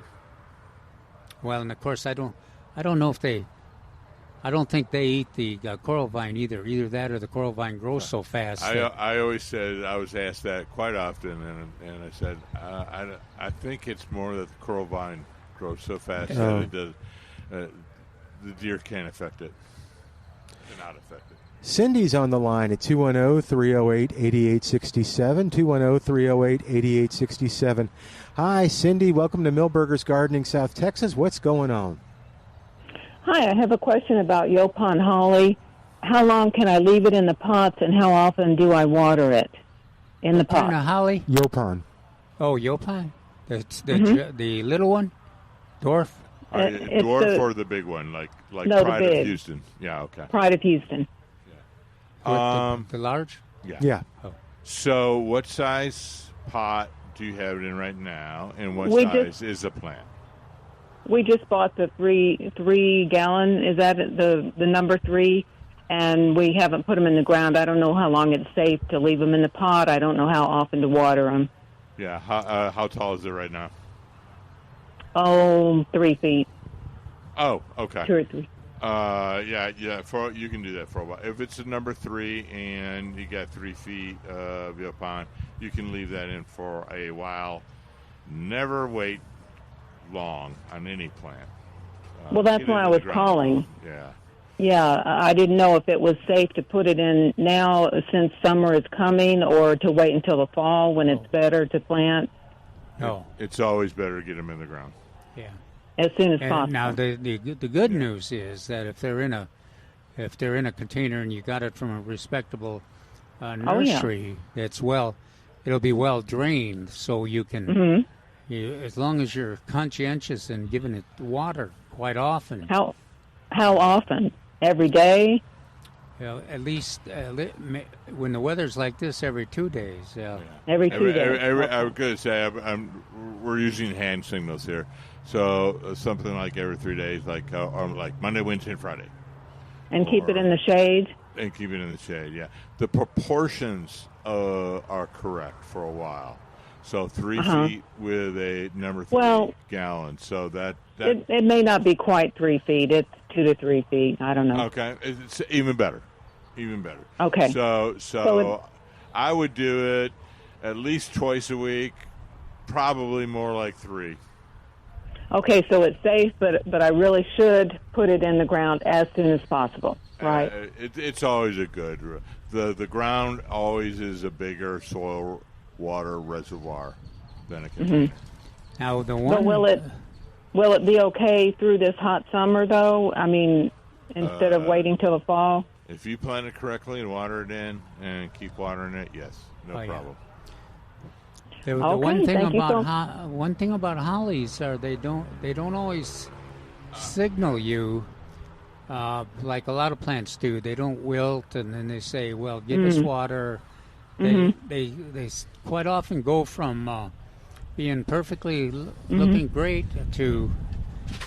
C: Well, and of course I don't think they eat the coral vine either. Either that or the coral vine grows so fast.
E: I always said, I was asked that quite often, and I said, I think it's more that the coral vine grows so fast that it does, the deer can't affect it. They're not affected.
B: Cindy's on the line at 210-308-8867, 210-308-8867. Hi, Cindy. Welcome to Milberger's Gardening, South Texas. What's going on?
L: Hi, I have a question about Yopon holly. How long can I leave it in the pots, and how often do I water it in the pot?
C: What kind of holly?
B: Yopon.
C: Oh, Yopon? The little one? Dwarf?
E: Dwarf or the big one, like
L: no,
E: Pride
L: the big.
E: of Houston? Yeah, okay.
L: Pride of Houston.
C: The large?
B: Yeah.
C: Oh.
E: So what size pot do you have it in right now, and what size is the plant?
L: We just bought the three gallon. Is that the number 3? And we haven't put them in the ground. I don't know how long it's safe to leave them in the pot. I don't know how often to water them.
E: Yeah. How tall is it right now?
L: 3 feet.
E: Oh, okay.
L: 2 or 3.
E: Yeah. You can do that for a while. If it's a number 3 and you got 3 feet of your pond, you can leave that in for a while. Never wait long on any plant.
L: Well, that's why I was calling.
E: Yeah.
L: Yeah, I didn't know if it was safe to put it in now since summer is coming, or to wait until the fall when it's better to plant.
C: No.
E: It's always better to get them in the ground.
C: Yeah.
L: As soon as possible.
C: Now the good news is that if they're in a container and you got it from a respectable nursery, it'll be well drained, so you can as long as you're conscientious and giving it water quite often.
L: How often? Every day?
C: At least when the weather's like this, every 2 days.
L: Every 2 days.
E: I was going to say we're using hand signals here, so something like every 3 days, like Monday, Wednesday, and Friday.
L: And keep it in the shade.
E: And keep it in the shade. Yeah, the proportions are correct for a while. So 3 feet with a number 3 gallon. So that
L: it may not be quite 3 feet. It's 2 to 3 feet. I don't know.
E: Okay, it's even better. Even better.
L: Okay.
E: So I would do it at least twice a week, probably more like 3.
L: Okay, so it's safe, but I really should put it in the ground as soon as possible, right?
E: It's always a good. The ground always is a bigger soil water reservoir than a container.
C: Now the
L: But
C: one.
L: will it be okay through this hot summer though? I mean, instead of waiting till the fall.
E: If you plant it correctly and water it in and keep watering it, yes, no problem.
C: The one thing about hollies are they don't always signal you like a lot of plants do. They don't wilt, and then they say, "Well, give us water." They quite often go from being perfectly looking great to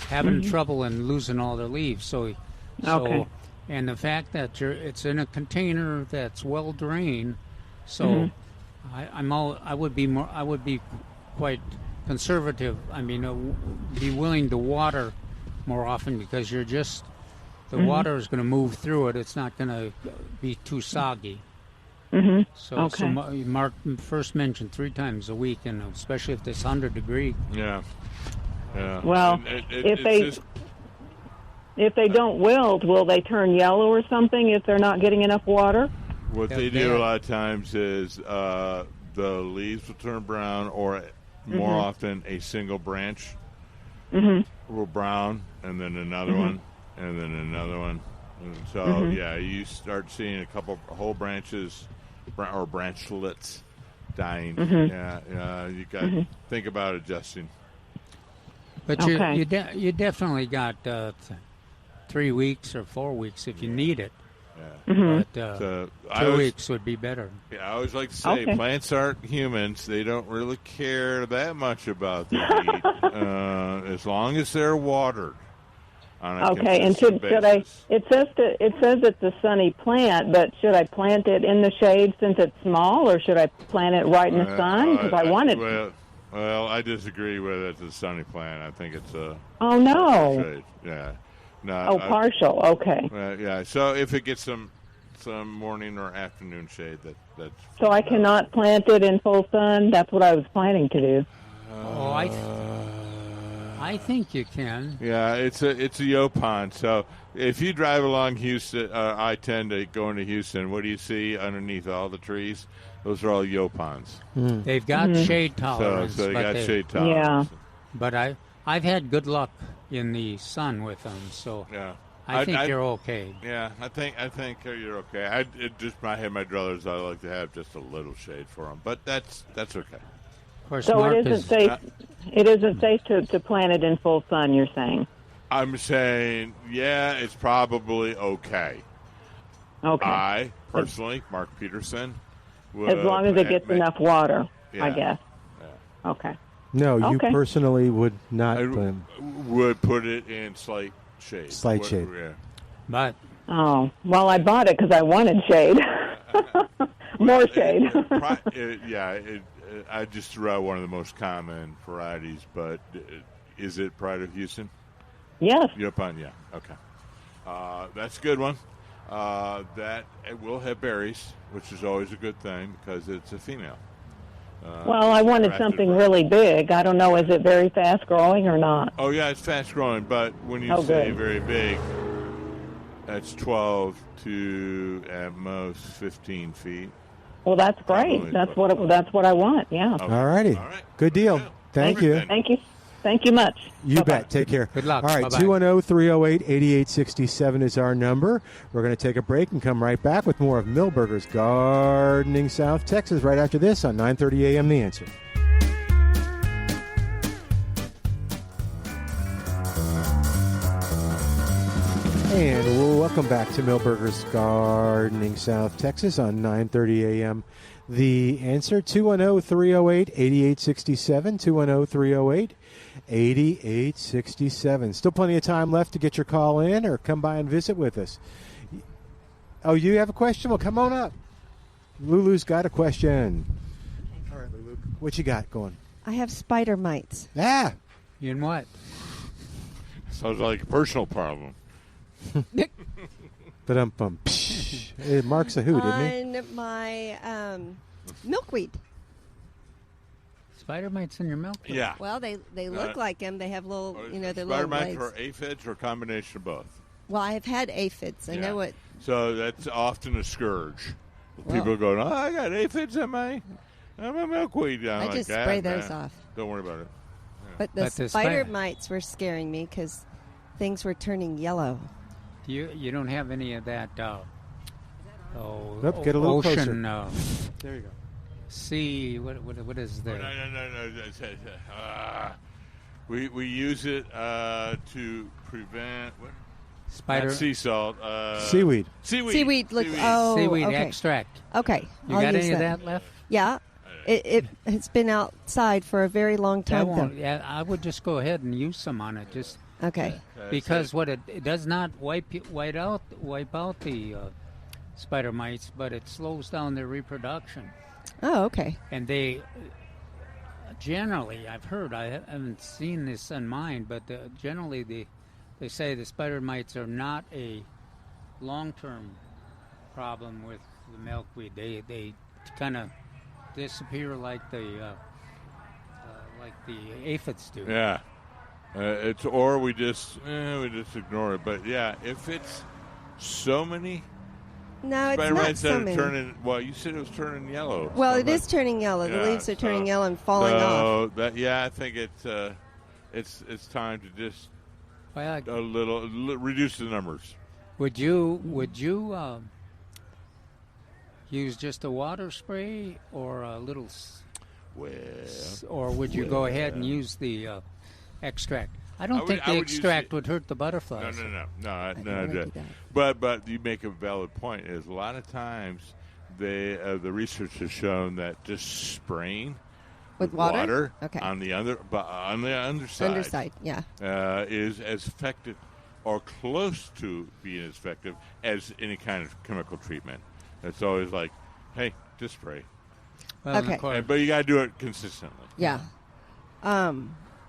C: having trouble and losing all their leaves. So and the fact that it's in a container that's well drained, so. I would be quite conservative. I mean, be willing to water more often because the water is going to move through it. It's not going to be too soggy. So Mark first mentioned 3 times a week, and especially if it's 100-degree.
E: Yeah.
L: Well, if they don't wilt, will they turn yellow or something if they're not getting enough water?
E: What they do a lot of times is the leaves will turn brown, or more often a single branch will brown, and then another one, and then another one. And so, you start seeing a whole branches or branchlets dying. You got to think about adjusting.
C: But you definitely got 3 weeks or 4 weeks if you need it. But 2 weeks would be better.
E: Yeah, I always like to say plants aren't humans. They don't really care that much about the heat as long as they're watered on a consistent basis.
L: Should I? It says it's a sunny plant, but should I plant it in the shade since it's small, or should I plant it right in the sun? Because I want it.
E: Well, I disagree with it. It's a sunny plant. I think it's a.
L: Oh no!
E: Shade. Yeah. No,
L: partial. Okay.
E: Yeah. So if it gets some morning or afternoon shade, that's.
L: So I cannot plant it in full sun. That's what I was planning to do.
C: I think you can.
E: Yeah, it's a yaupon. So if you drive along Houston, I-10 to go into Houston, what do you see underneath all the trees? Those are all yaupons.
C: They've got shade tolerance.
E: So they got shade tolerance.
L: Yeah.
C: But I've had good luck in the sun with them, so I think you're okay.
E: Yeah, I think you're okay. I had my druthers. I like to have just a little shade for them, but that's okay.
C: Of course,
L: so it isn't safe. It isn't safe to plant it in full sun. You're saying?
E: I'm saying, it's probably okay.
L: Okay.
E: I personally, Mark Peterson,
L: as long as it gets enough water, I guess. Yeah. Okay.
B: No, you personally would not.
E: Would put it in slight shade.
B: Slight shade.
E: Yeah.
C: But.
L: Oh, well, I bought it because I wanted shade. More shade.
E: I just threw out one of the most common varieties, but is it Pride of Houston?
L: Yes.
E: Yaupon, yeah. Okay. That's a good one. That it will have berries, which is always a good thing because it's a female.
L: Well, I wanted something really big. I don't know, is it very fast growing or not?
E: Oh, yeah, it's fast growing, but when you say very big, that's 12 to at most 15 feet.
L: Well, that's great. That's what I want. Yeah.
B: Okay. All righty. Good deal. Thank you.
L: Thank you. Thank you much.
B: You bet. Take care.
C: Good luck.
B: All right, 210-308-8867 is our number. We're going to take a break and come right back with more of Milberger's Gardening South Texas right after this on 9:30 a.m. The Answer. And welcome back to Milberger's Gardening South Texas on 9:30 a.m. The Answer, 210-308-8867, 210-308-8867. Still plenty of time left to get your call in or come by and visit with us. Oh, you have a question? Well, come on up. Lulu's got a question. All right, Lulu, what you got going?
M: I have spider mites.
B: Ah!
C: In what?
E: Sounds like a personal problem.
B: Ba-dum-bum. It marks a hoot, isn't it?
M: On my milkweed.
C: Spider mites in your milkweed?
E: Yeah.
M: Well, they look like them. They have little, their
E: Spider
M: little
E: mites
M: legs.
E: or aphids or a combination of both?
M: Well, I have had aphids. I know what.
E: So that's often a scourge.
M: Well,
E: People go, I got aphids on my milkweed.
M: I just spray those off.
E: Don't worry about it. Yeah.
M: But the spider mites were scaring me because things were turning yellow.
C: You don't have any of that
B: get a little
C: ocean,
B: closer. There you go.
C: Sea, what is there?
E: No. We use it to prevent what?
C: Spider.
E: Not sea salt.
B: Seaweed.
M: Seaweed.
C: Seaweed
M: okay.
C: extract.
M: Okay.
C: You
M: I'll
C: got
M: use
C: any of that left?
M: Yeah. It has been outside for a very long time.
C: Yeah, I would just go ahead and use some on it. Just
M: okay.
C: Because what it does not wipe out the spider mites, but it slows down their reproduction.
M: Oh, okay.
C: And they generally, I've heard, I haven't seen this on mine, but generally they say the spider mites are not a long-term problem with the milkweed. They kind of disappear like the aphids do.
E: Yeah, it's or we just ignore it. But yeah, if it's so many.
M: No, it's
E: spider
M: not
E: mites
M: so
E: that are
M: many.
E: turning. Well, you said it was turning yellow.
M: Well, it is turning yellow. The leaves are turning yellow and falling off.
E: I think it's time to just a little reduce the numbers.
C: Would you use just a water spray or a little? Or would you go ahead and use the extract? I don't think the extract would hurt the butterflies.
E: No. But you make a valid point. Is a lot of times the research has shown that just spraying
M: with water?
E: on the underside, is as effective or close to being as effective as any kind of chemical treatment. It's always like, hey, just spray.
C: Well,
E: but you got to do it consistently.
M: Yeah.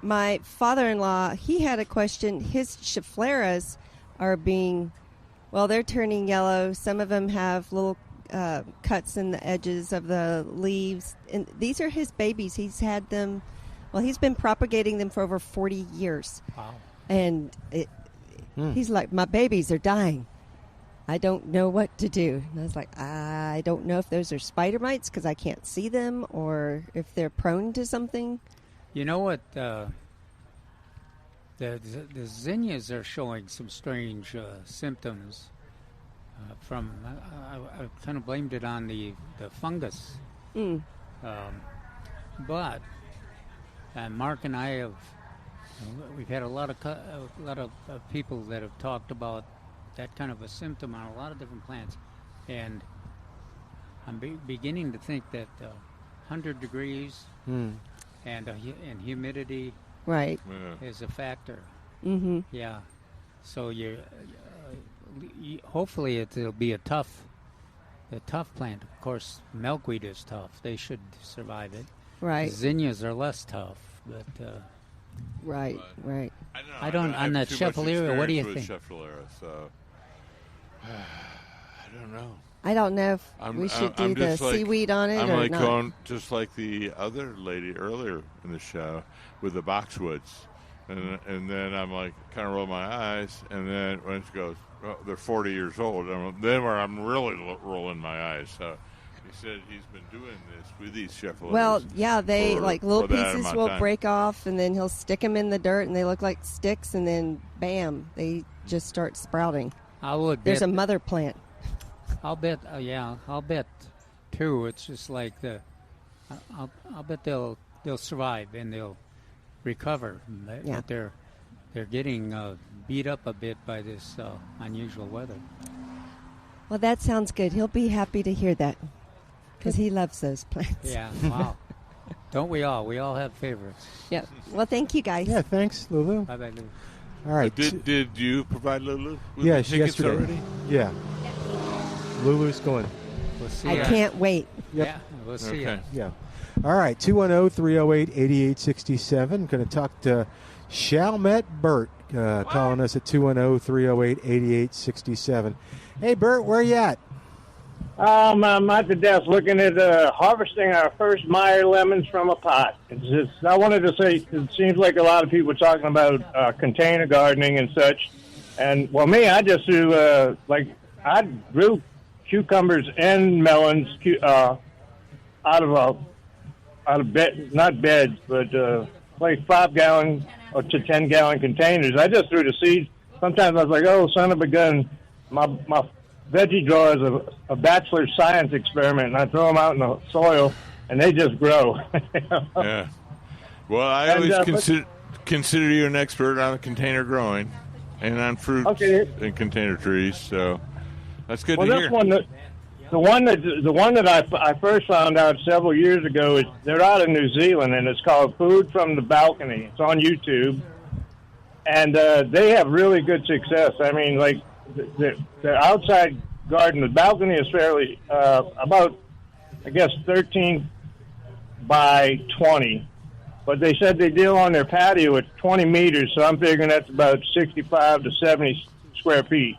M: My father-in-law, he had a question. His scheffleras are they're turning yellow. Some of them have little cuts in the edges of the leaves. And these are his babies. He's had them, he's been propagating them for over 40 years.
C: Wow.
M: And he's like, my babies are dying. I don't know what to do. And I was like, I don't know if those are spider mites because I can't see them or if they're prone to something.
C: You know what? The zinnias are showing some strange symptoms. From I kind of blamed it on the fungus. But Mark and I we've had a lot of people that have talked about that kind of a symptom on a lot of different plants, and I'm beginning to think that 100 degrees and humidity is a factor.
M: Mm-hmm.
C: Yeah, so hopefully it'll be a tough plant. Of course, milkweed is tough; they should survive it.
M: Right.
C: Zinnias are less tough, but
M: right.
C: I don't on that Schefflera. What do you think?
E: Schefflera, so I don't know.
M: I don't know if we should do the seaweed on it or not.
E: Going just like the other lady earlier in the show with the boxwoods. And then I'm like, kind of roll my eyes. And then when she goes, they're 40 years old. Then where I'm really rolling my eyes. So he said he's been doing this with these Scheffleras.
M: Well, yeah, they little pieces will break off, and then he'll stick them in the dirt, and they look like sticks, and then bam, they just start sprouting. There's a mother plant.
C: I'll bet. I'll bet too. It's just like I'll bet they'll survive and they'll recover. But they're getting beat up a bit by this unusual weather.
M: Well, that sounds good. He'll be happy to hear that because he loves those plants.
C: Yeah. Wow. Don't we all? We all have favorites.
M: Yeah. Well, thank you guys.
B: Yeah. Thanks, Lulu.
C: Bye, Lulu.
B: All right.
E: Did you provide Lulu with
B: the
E: tickets
B: yesterday.
E: already?
B: Yeah. Lulu's going.
C: We'll see.
M: I can't wait.
B: Yep.
C: Yeah, we'll see.
E: Okay.
B: Yeah. All right. 210-308-8867. Going to talk to Chalmette Burt, calling us at 210-308-8867. Hey, Bert, where you at?
N: I'm at the desk looking at harvesting our first Meyer lemons from a pot. I wanted to say, it seems like a lot of people are talking about container gardening and such. And, well, me, I just do, I grew cucumbers and melons out of not beds, but like 5-gallon or to 10-gallon containers. I just threw the seeds. Sometimes I was like, oh, son of a gun, my veggie drawer is a bachelor's science experiment, and I throw them out in the soil, and they just grow.
E: Yeah. Well, I always consider you an expert on container growing and on fruits and container trees, so that's good to hear.
N: The one that I first found out several years ago is they're out of New Zealand, and it's called Food from the Balcony. It's on YouTube, and they have really good success. I mean, like the outside garden, the balcony is fairly about, I guess, 13 by 20, but they said they deal on their patio at 20 meters, so I'm figuring that's about 65 to 70 square feet,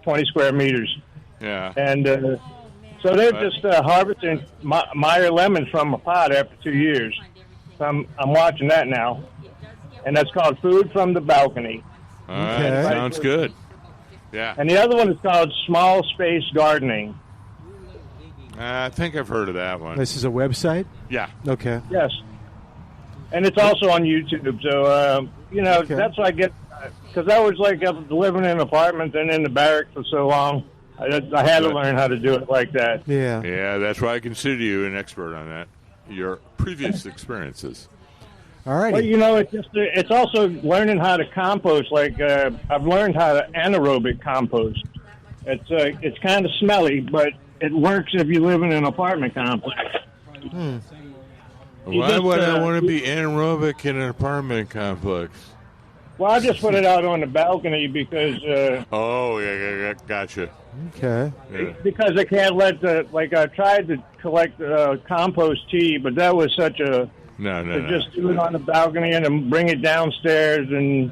N: 20 square meters.
E: Yeah.
N: And so they're just harvesting Meyer lemons from a pot after 2 years. So I'm watching that now, and that's called Food from the Balcony.
E: All right, sounds good. Yeah.
N: And the other one is called Small Space Gardening.
E: I think I've heard of that one.
B: This is a website?
E: Yeah.
B: Okay.
N: Yes. And it's also on YouTube. So, that's what I get. Because I was living in an apartment and in the barracks for so long. I had to learn how to do it like that.
B: Yeah.
E: Yeah, that's why I consider you an expert on that. Your previous experiences.
B: All right.
N: Well, it's also learning how to compost. Like I've learned how to anaerobic compost. It's kind of smelly, but it works if you live in an apartment complex.
E: Why would I want to be anaerobic in an apartment complex?
N: Well, I just put it out on the balcony because...
E: yeah, gotcha.
B: Okay.
E: Yeah.
N: Because I can't let I tried to collect compost tea, but that was such a...
E: No.
N: Just do it on the balcony and then bring it downstairs and...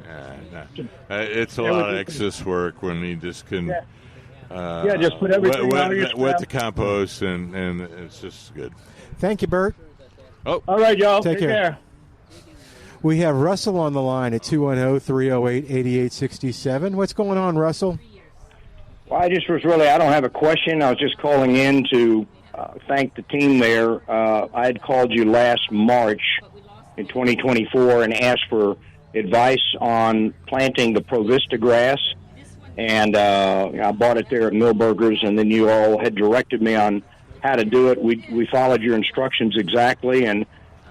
E: It's a lot of excess work when you just can...
N: just put everything on your
E: wet the compost, and it's just good.
B: Thank you, Bert.
E: Oh.
N: All right, y'all.
B: Take care. We have Russell on the line at 210-308-8867. What's going on, Russell?
O: Well, I don't have a question. I was just calling in to thank the team there. I had called you last March in 2024 and asked for advice on planting the Provista grass. And I bought it there at Milberger's, and then you all had directed me on how to do it. We followed your instructions exactly, and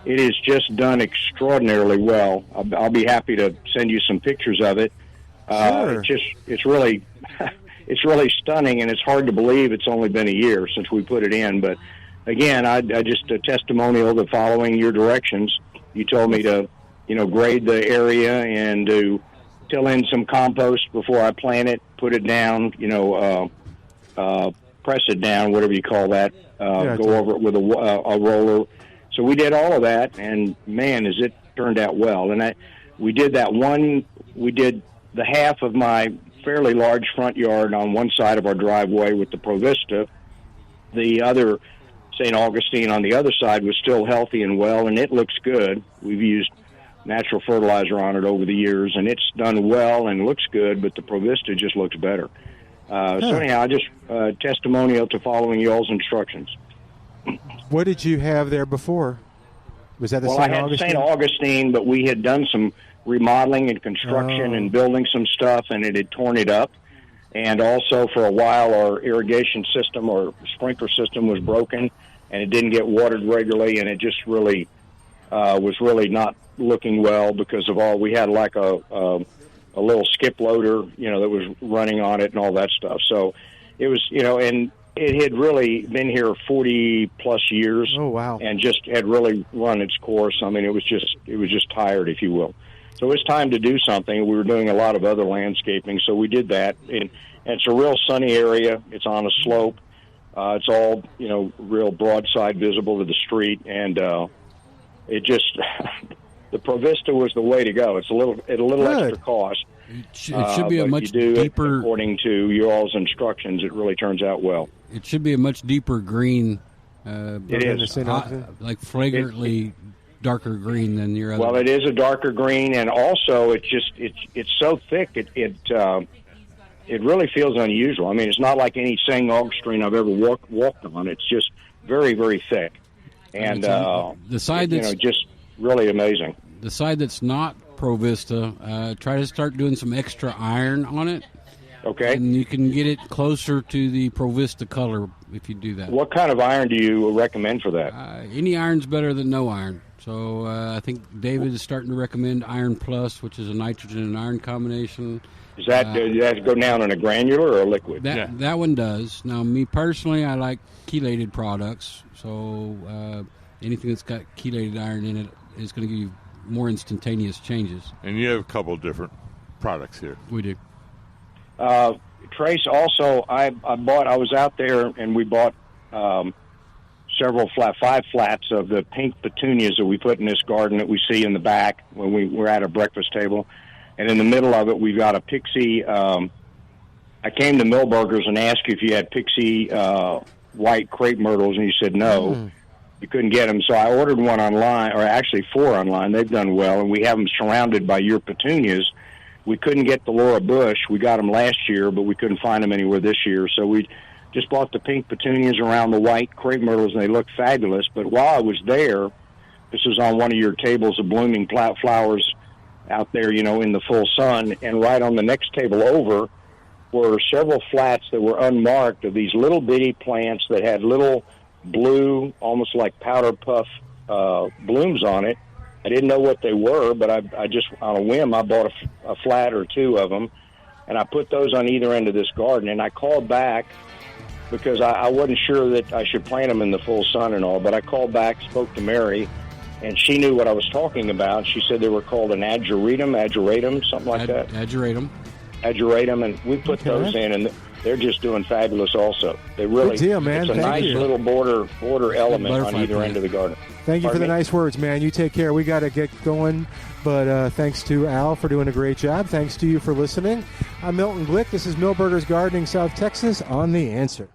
O: it is just done extraordinarily well. I'll be happy to send you some pictures of it.
B: Sure.
O: It's really stunning, and it's hard to believe it's only been a year since we put it in. But again, I just a testimonial to following your directions. You told me to, grade the area and to till in some compost before I plant it, put it down, press it down, whatever you call that, go over it with a roller. So we did all of that, and man, has it turned out well. And we did the half of my fairly large front yard on one side of our driveway with the Provista. The other, St. Augustine, on the other side was still healthy and well, and it looks good. We've used natural fertilizer on it over the years, and it's done well and looks good, but the Provista just looks better. So anyhow, just testimonial to following y'all's instructions.
B: What did you have there before? Was that the St. Augustine?
O: I had St. Augustine, but we had done some remodeling and construction and building some stuff, and it had torn it up. And also, for a while, our irrigation system or sprinkler system was broken, and it didn't get watered regularly, and it just really was really not looking well because of all we had, like a little skip loader, that was running on it and all that stuff. So it was, and it had really been here 40-plus years.
B: Oh, wow.
O: And just had really run its course. I mean, it was just tired, if you will. So it's time to do something. We were doing a lot of other landscaping, so we did that. And it's a real sunny area. It's on a slope. It's all, real broadside visible to the street. And it just, the Provista was the way to go. It's a little extra cost.
G: It should be a much
O: you do
G: deeper.
O: According to your all's instructions, it really turns out well.
G: It should be a much deeper green.
O: It is
G: like flagrantly darker green than your other.
O: Well, it is a darker green, and also it's so thick it really feels unusual. I mean, it's not like any Sang Augustine I've ever walked on. It's just very, very thick, and
G: the side that's
O: just really amazing.
G: The side that's not Pro Vista, try to start doing some extra iron on it.
O: Okay.
G: And you can get it closer to the Pro Vista color if you do that.
O: What kind of iron do you recommend for that?
G: Any iron's better than no iron. So I think David is starting to recommend Iron Plus, which is a nitrogen and iron combination.
O: Does that go down in a granular or a liquid?
G: That one does. Now, me personally, I like chelated products. So anything that's got chelated iron in it is going to give you more instantaneous changes.
E: And you have a couple of different products here.
G: We do.
O: Trace, also, I was out there and we bought five flats of the pink petunias that we put in this garden that we see in the back when we were at a breakfast table. And in the middle of it, we've got a pixie. I came to Milberger's and asked you if you had pixie white crepe myrtles, and you said no. You couldn't get them. So I ordered one online, or actually 4 online. They've done well, and we have them surrounded by your petunias. We couldn't get the Laura Bush. We got them last year, but we couldn't find them anywhere this year. So we just bought the pink petunias around the white crepe myrtles, and they look fabulous. But while I was there, this was on one of your tables of blooming flowers out there, in the full sun. And right on the next table over were several flats that were unmarked of these little bitty plants that had little blue, almost like powder puff blooms on it. I didn't know what they were, but I just, on a whim, I bought a flat or 2 of them, and I put those on either end of this garden. And I called back because I wasn't sure that I should plant them in the full sun and all, but I called back, spoke to Mary, and she knew what I was talking about. She said they were called an ageratum, something like that.
G: Ageratum,
O: and we put those in, and they're just doing fabulous also. They really,
B: good deal, man.
O: It's a
B: Thank
O: nice
B: you.
O: little border element on either end of the garden.
B: Thank you for the
O: Pardon me?
B: nice words, man. You take care. We got to get going, but thanks to Al for doing a great job. Thanks to you for listening. I'm Milton Glueck. This is Milberger's Gardening, South Texas, on The Answer.